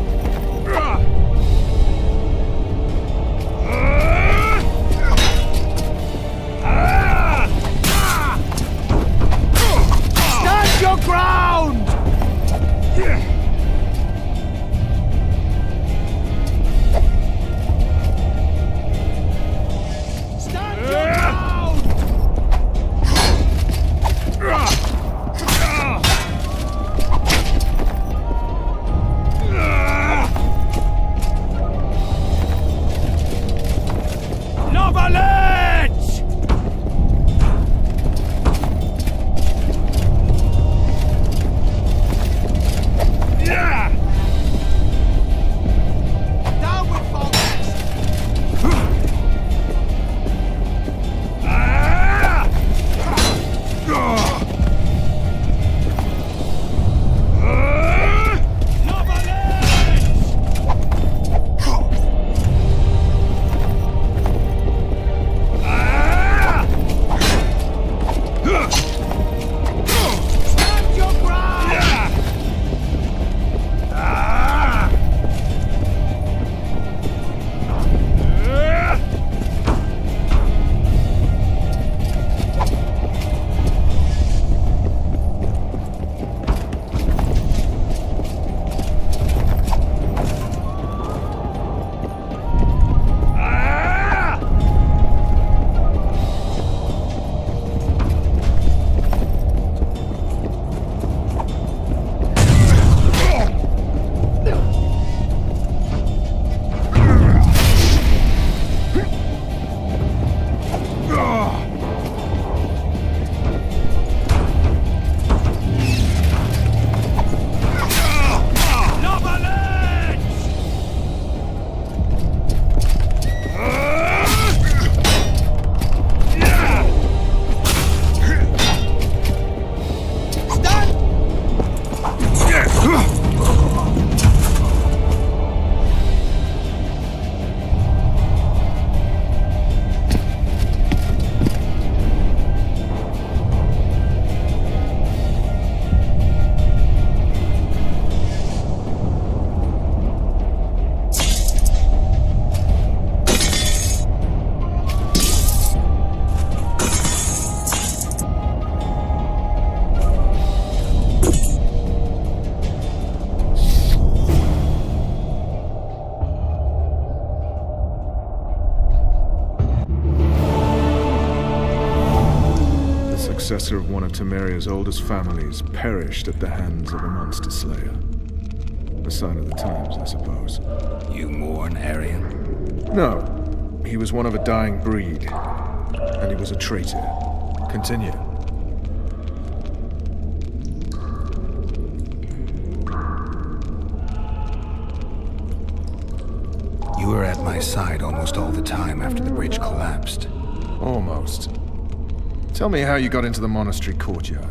successor of one of Temeria's oldest families perished at the hands of a monster slayer. A sign of the times, I suppose. You mourn, Aryan? No. He was one of a dying breed. And he was a traitor. Continue. You were at my side almost all the time after the bridge collapsed. Almost. Tell me how you got into the monastery courtyard.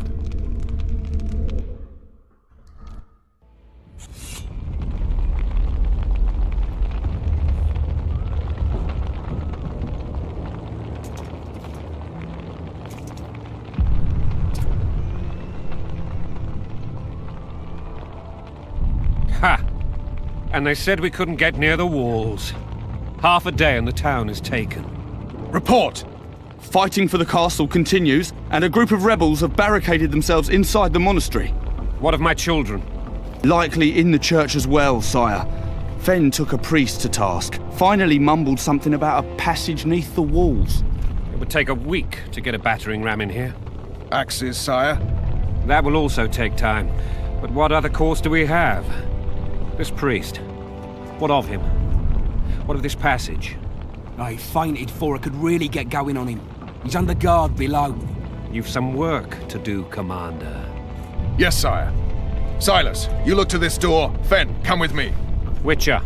Ha! And they said we couldn't get near the walls. Half a day and the town is taken. Report! Fighting for the castle continues, and a group of rebels have barricaded themselves inside the monastery. What of my children? Likely in the church as well, sire. Fen took a priest to task. Finally mumbled something about a passage neath the walls. It would take a week to get a battering ram in here. Axes, sire? That will also take time. But what other course do we have? This priest. What of him? What of this passage? I fainted before I could really get going on him. He's under guard below. You've some work to do, Commander. Yes, sire. Silas, you look to this door. Fen, come with me. Witcher.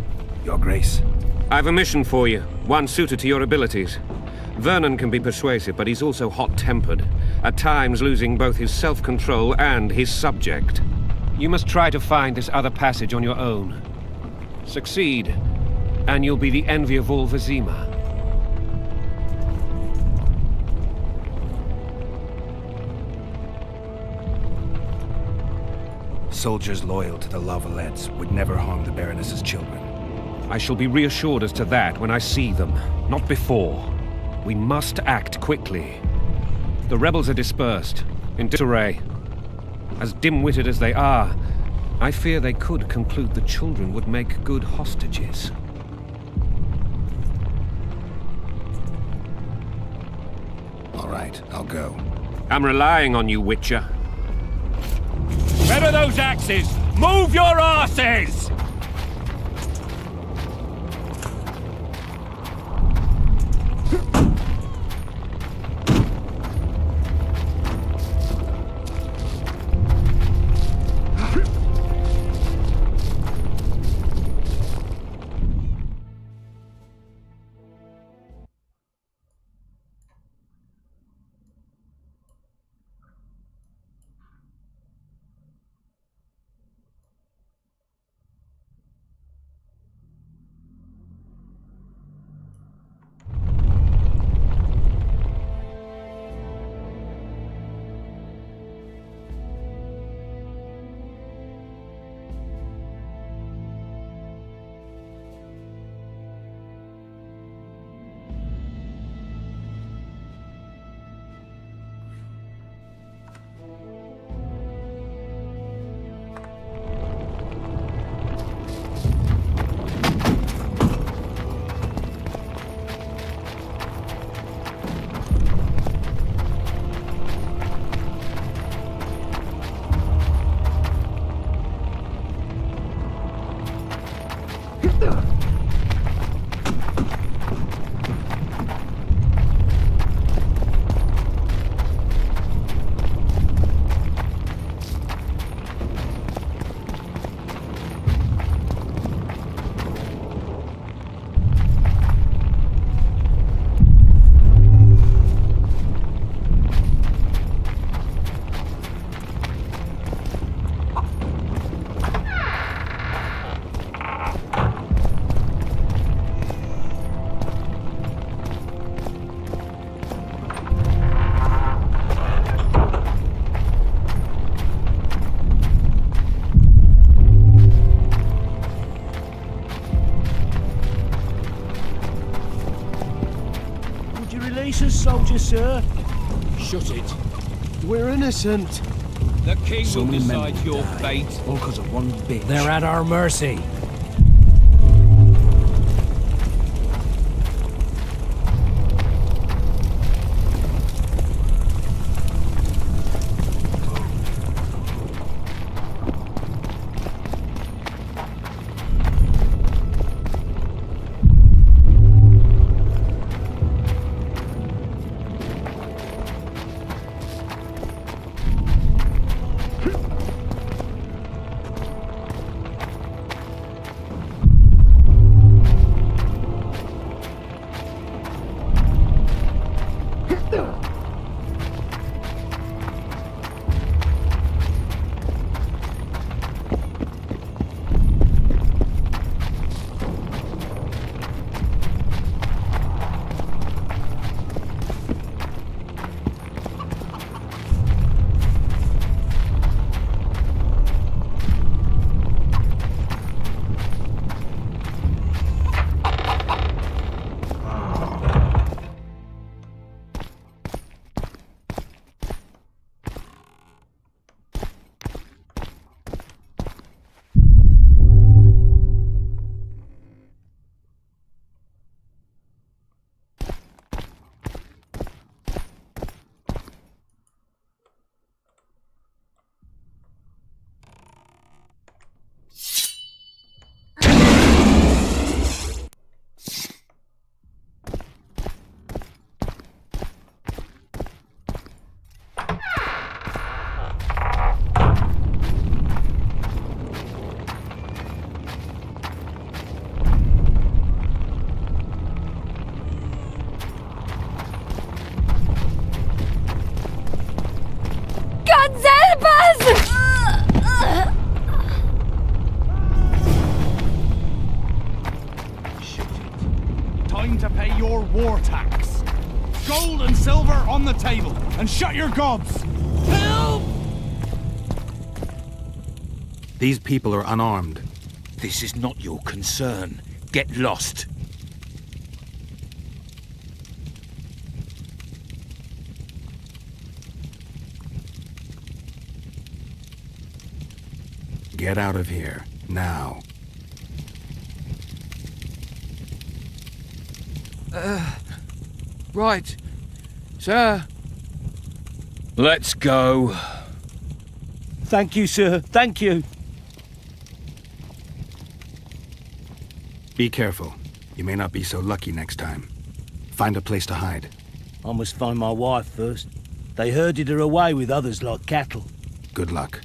Your Grace. I've a mission for you, one suited to your abilities. Vernon can be persuasive, but he's also hot-tempered, at times losing both his self-control and his subject. You must try to find this other passage on your own. Succeed, and you'll be the envy of all Vizima. Soldiers loyal to the Lavalettes would never harm the Baroness's children. I shall be reassured as to that when I see them, not before. We must act quickly. The rebels are dispersed, in disarray. As dim-witted as they are, I fear they could conclude the children would make good hostages. All right, I'll go. I'm relying on you, Witcher. Where are those axes? Move your asses! Soldier, sir. Shut it. We're innocent. The king So will many men decide your died, fate. all because of one bitch. They're at our mercy. Time to pay your war tax. Gold and silver on the table, and shut your gobs. Help! These people are unarmed. This is not your concern. Get lost. Get out of here, now. Right. Sir. Let's go. Thank you, sir. Thank you. Be careful. You may not be so lucky next time. Find a place to hide. I must find my wife first. They herded her away with others like cattle. Good luck.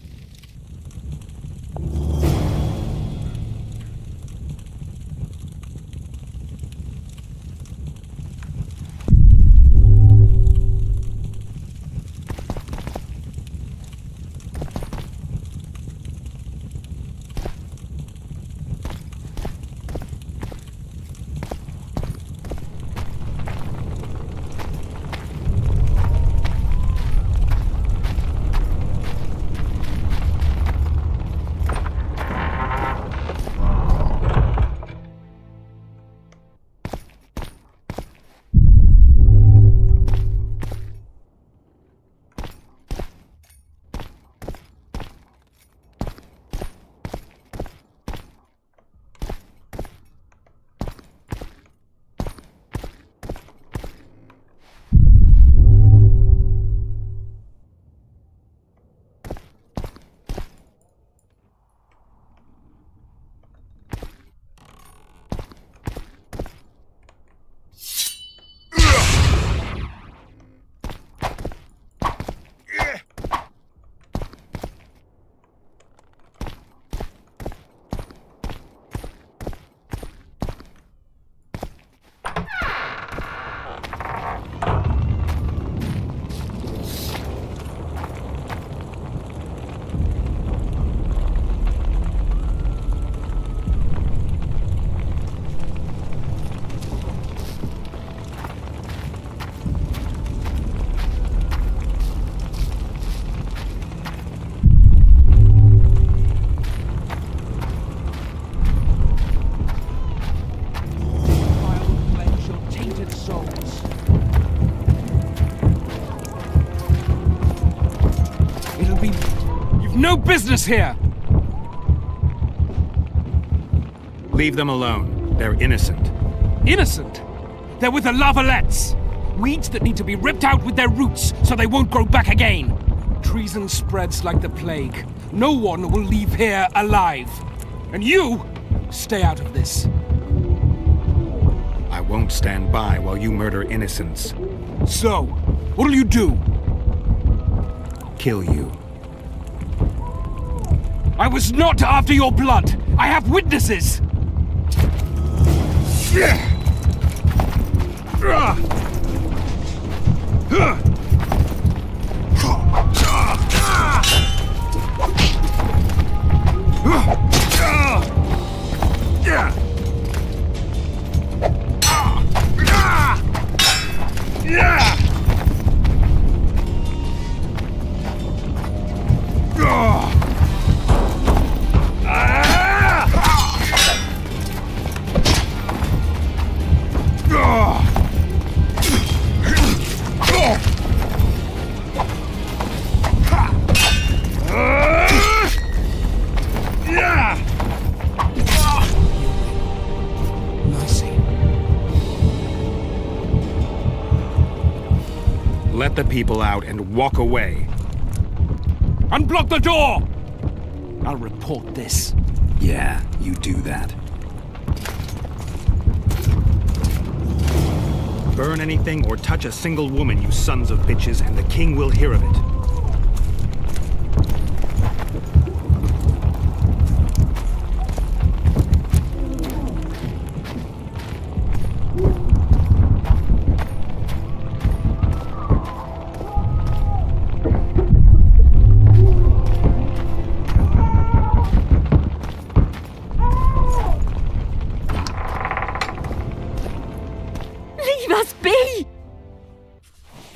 No business here! Leave them alone. They're innocent. Innocent? They're with the lavalettes! Weeds that need to be ripped out with their roots so they won't grow back again. Treason spreads like the plague. No one will leave here alive. And you, stay out of this. I won't stand by while you murder innocents. So, what'll you do? Kill you. I was not after your blood! I have witnesses! Let the people out and walk away. Unblock the door! I'll report this. Yeah, you do that. Burn anything or touch a single woman, you sons of bitches, and the king will hear of it.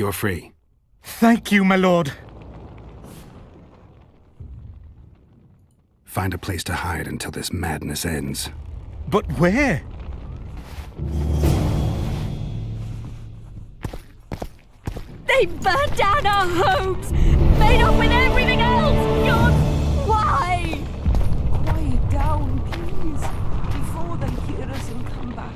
You're free. Thank you, my lord. Find a place to hide until this madness ends. But where? They burned down our homes! Made off with everything else! Why? Quiet down, please, before they hear us and come back.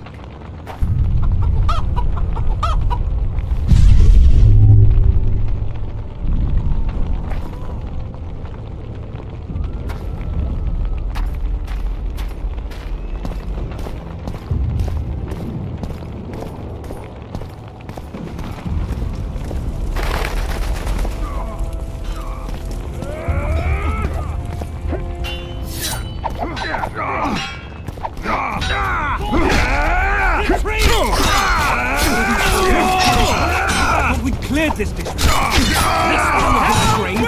We cleared this district. This one has a grave.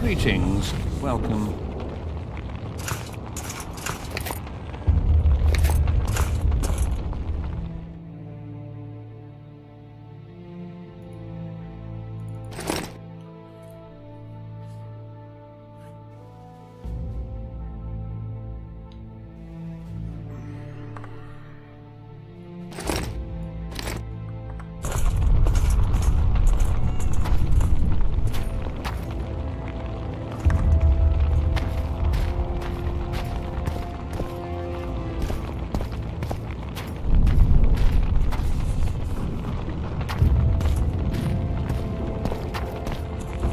Greetings. Welcome.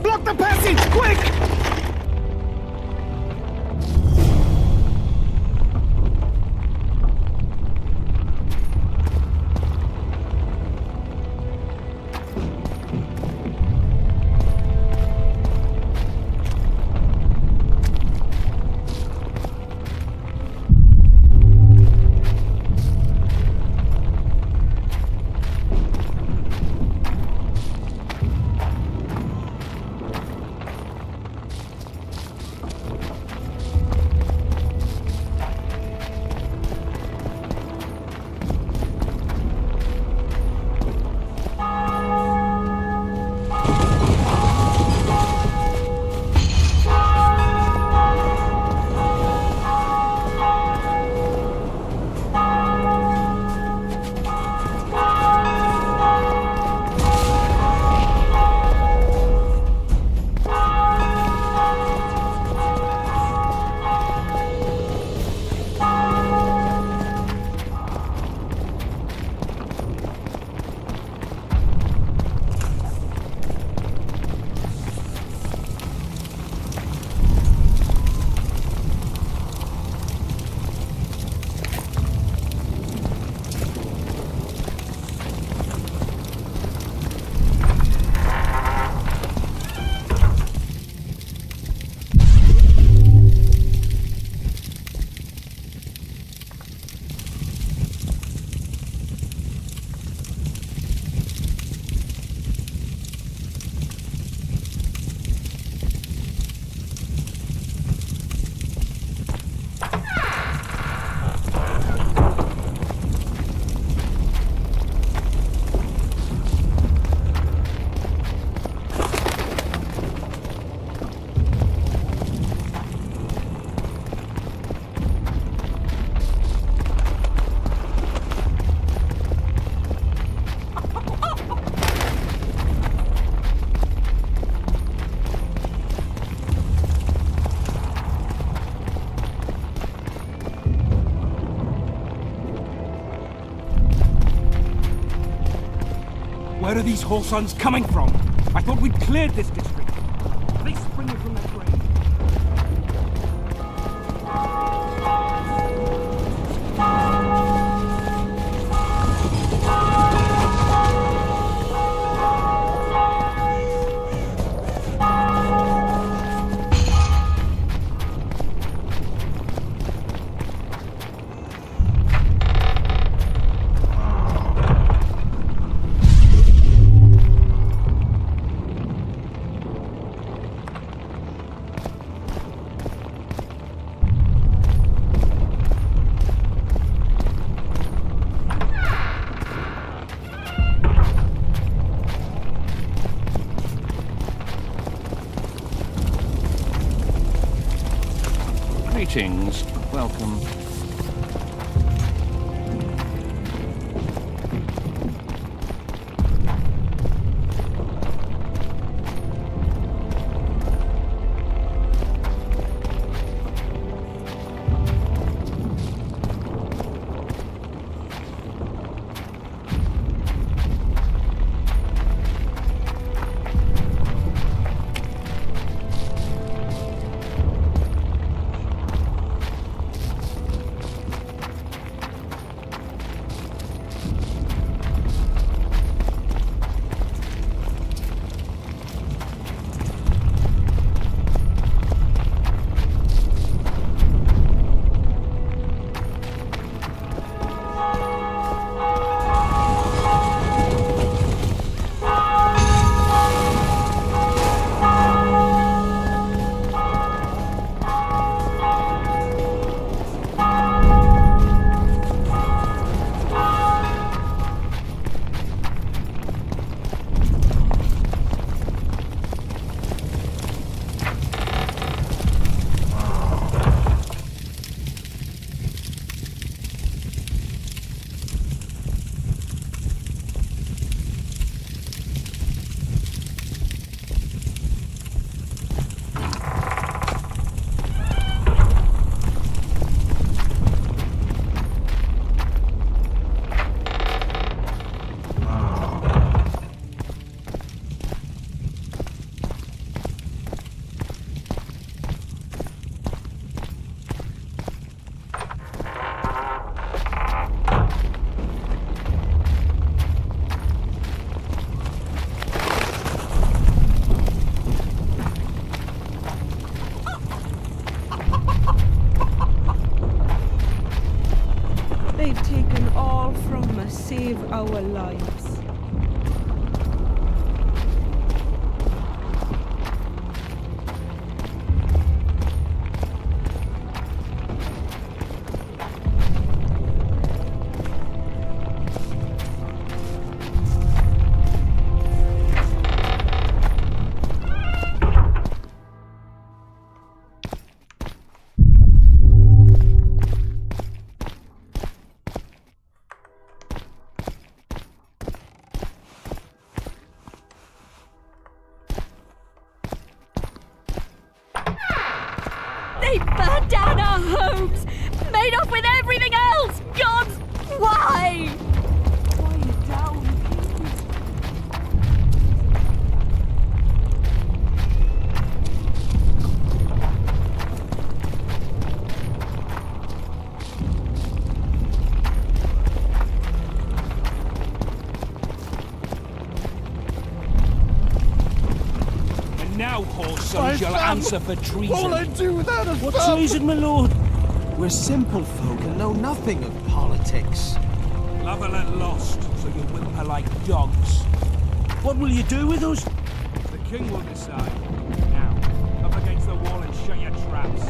Block the passage, quick! Where are these whoresons coming from? I thought we'd cleared this district. Are they springing from their grave? Greetings. Welcome. They've taken all from us, save our lives. They burned down our homes! Made off with everything else! Gods, why? Quiet down, please. And now, whoresons, you'll answer for treason. All I do without a What thumb. treason, my lord? We're simple folk and know nothing of politics. Lover and lost, so you whimper like dogs. What will you do with us? The king will decide. Now, up against the wall and shut your traps.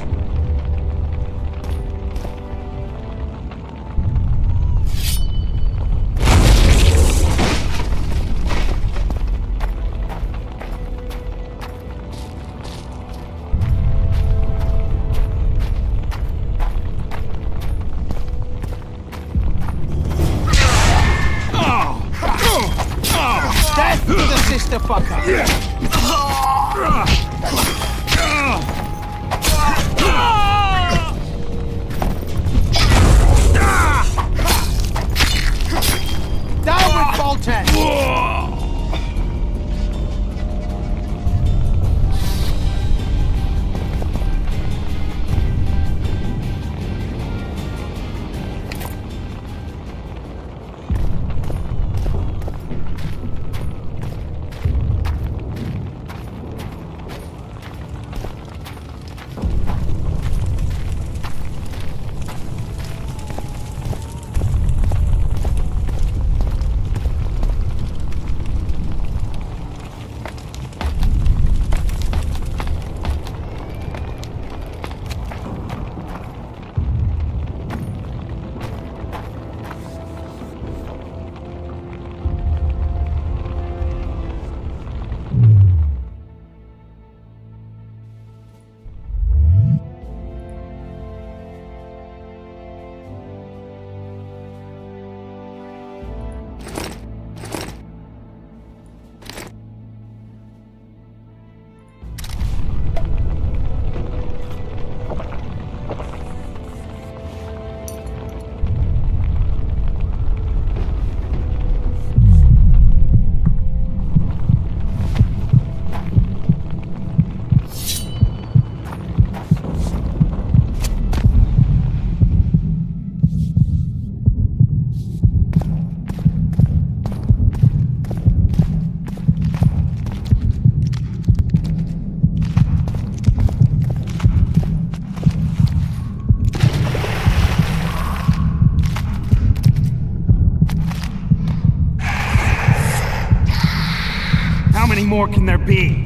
Death to the sister fucker! Down with Bolton! more can there be?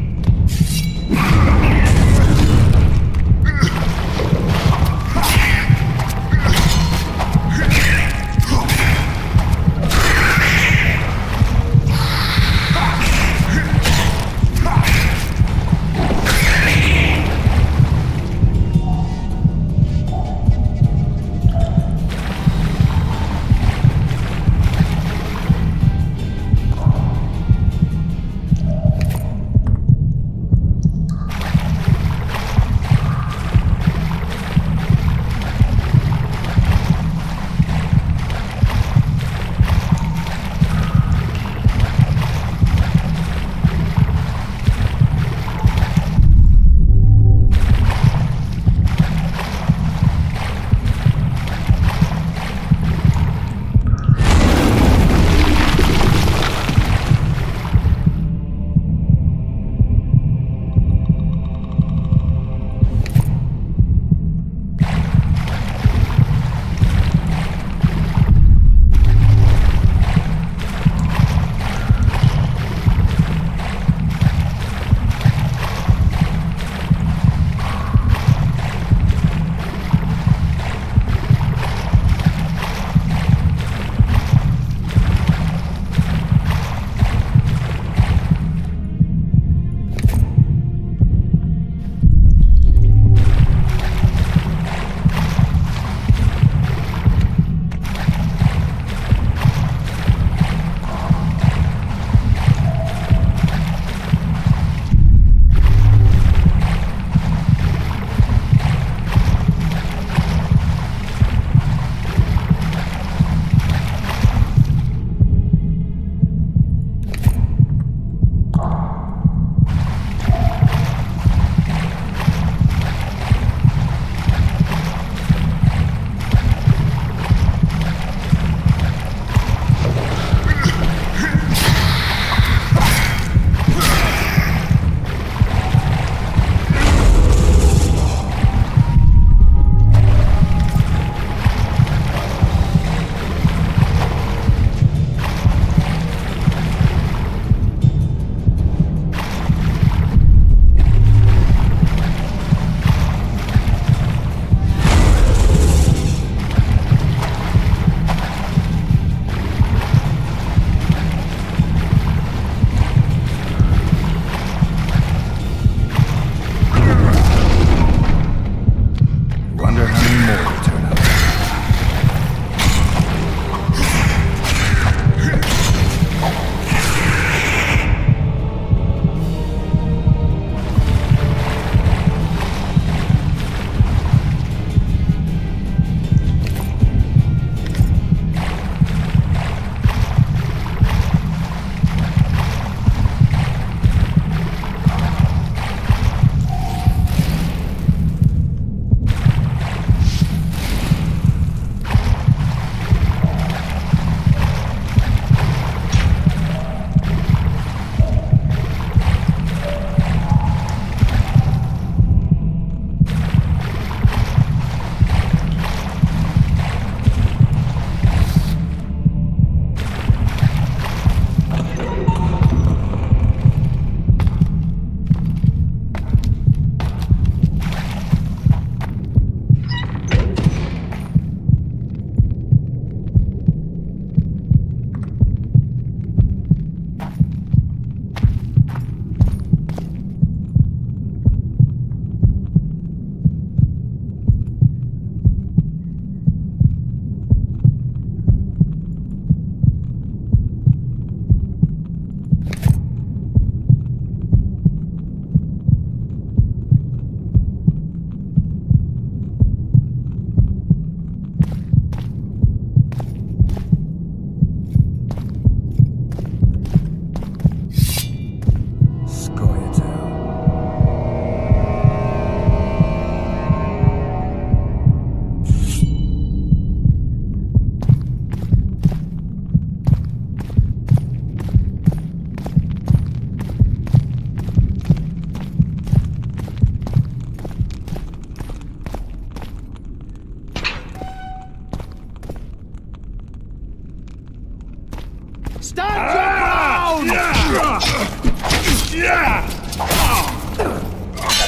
Stand your ground!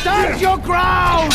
Stand your ground!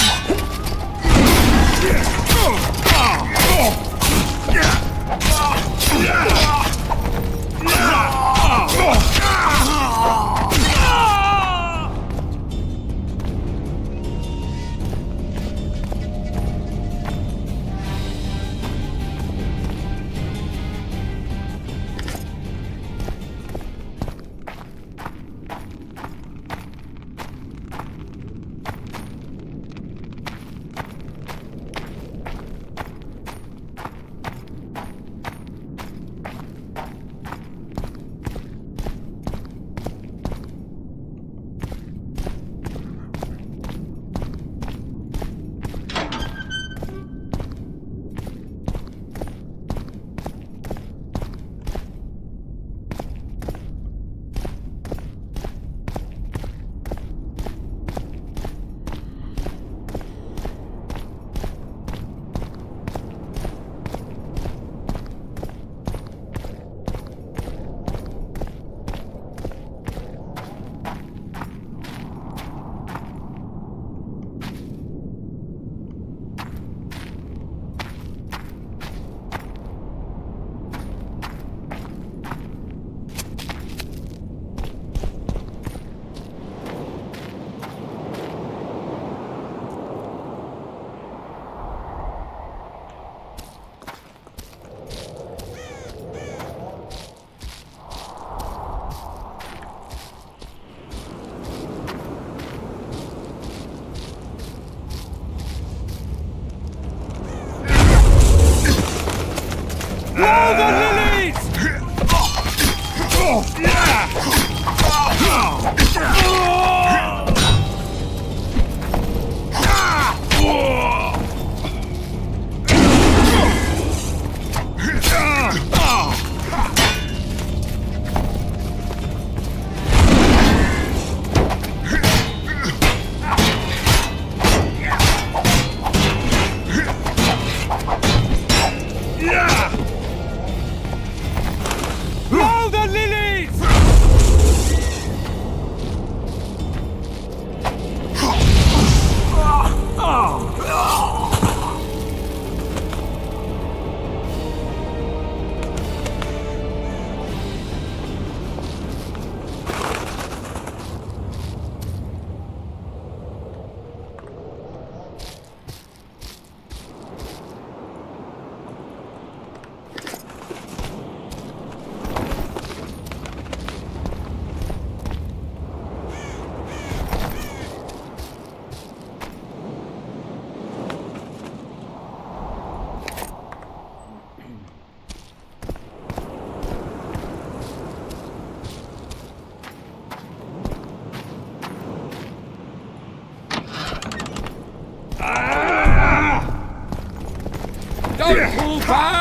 Don't pull back!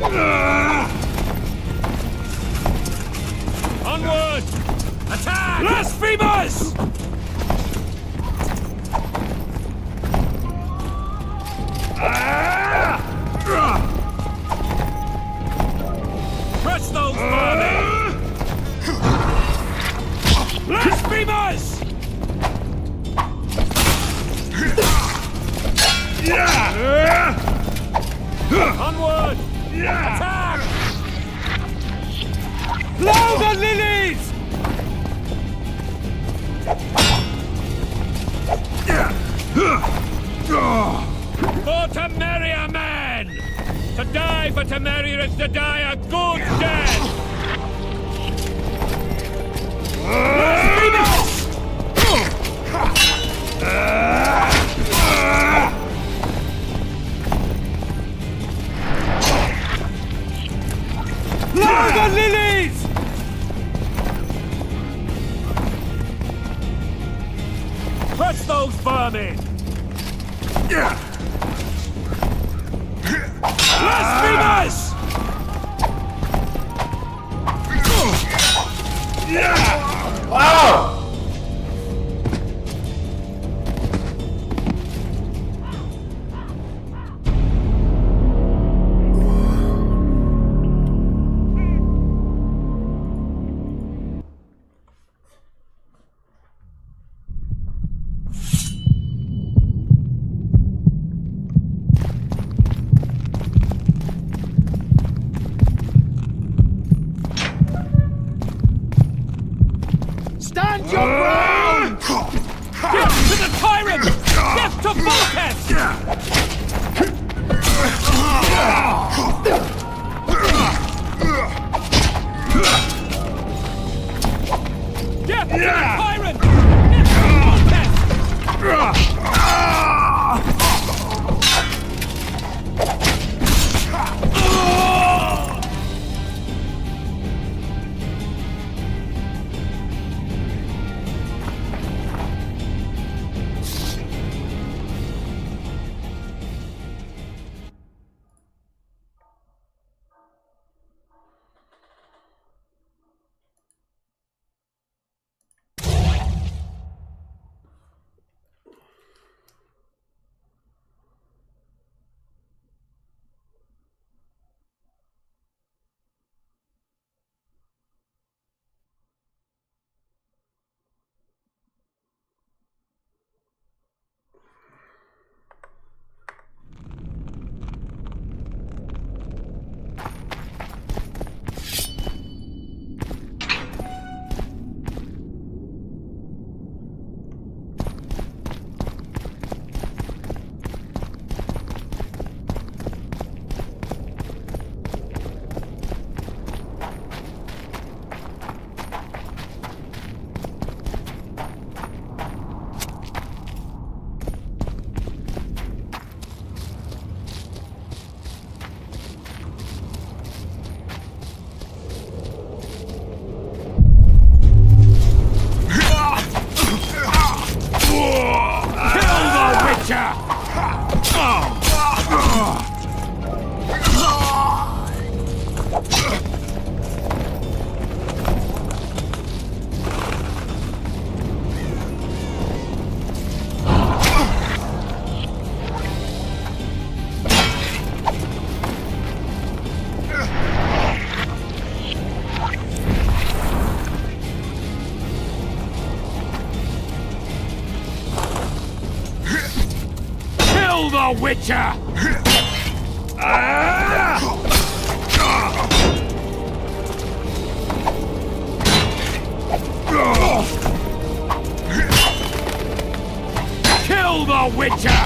Ugh! Onward! Attack! Blow the lilies! For Temeria, men! To die for Temeria is to die a good death! Blow the lilies! Crush those vermin! Blasphemous! Wow! Stand your ground! Give to the tyrant! Give to Voltes! Give to the tyrant! Give to Voltes! The Witcher! Kill the Witcher!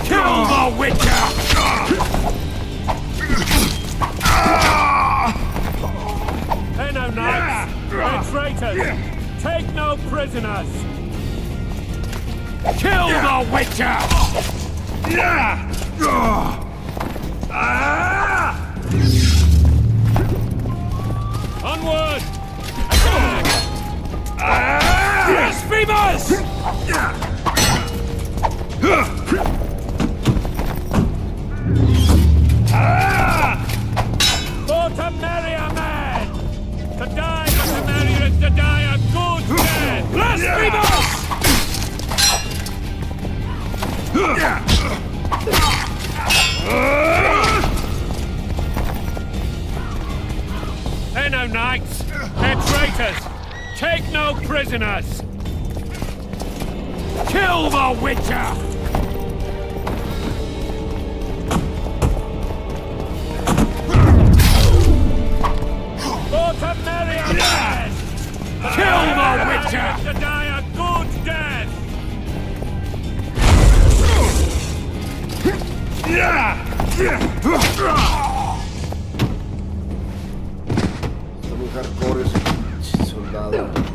Kill the Witcher! They're no knights. They're traitors. Take no prisoners. Kill the Witcher! Onward! Attack! Blasphemers! For to marry a man! To die but to marry is to die a good death! Blasphemers! They're no knights! They're traitors! Take no prisoners! Kill the Witcher! For to marry a man! Kill the Witcher! To die a good death! Está muy hardcore ese soldado.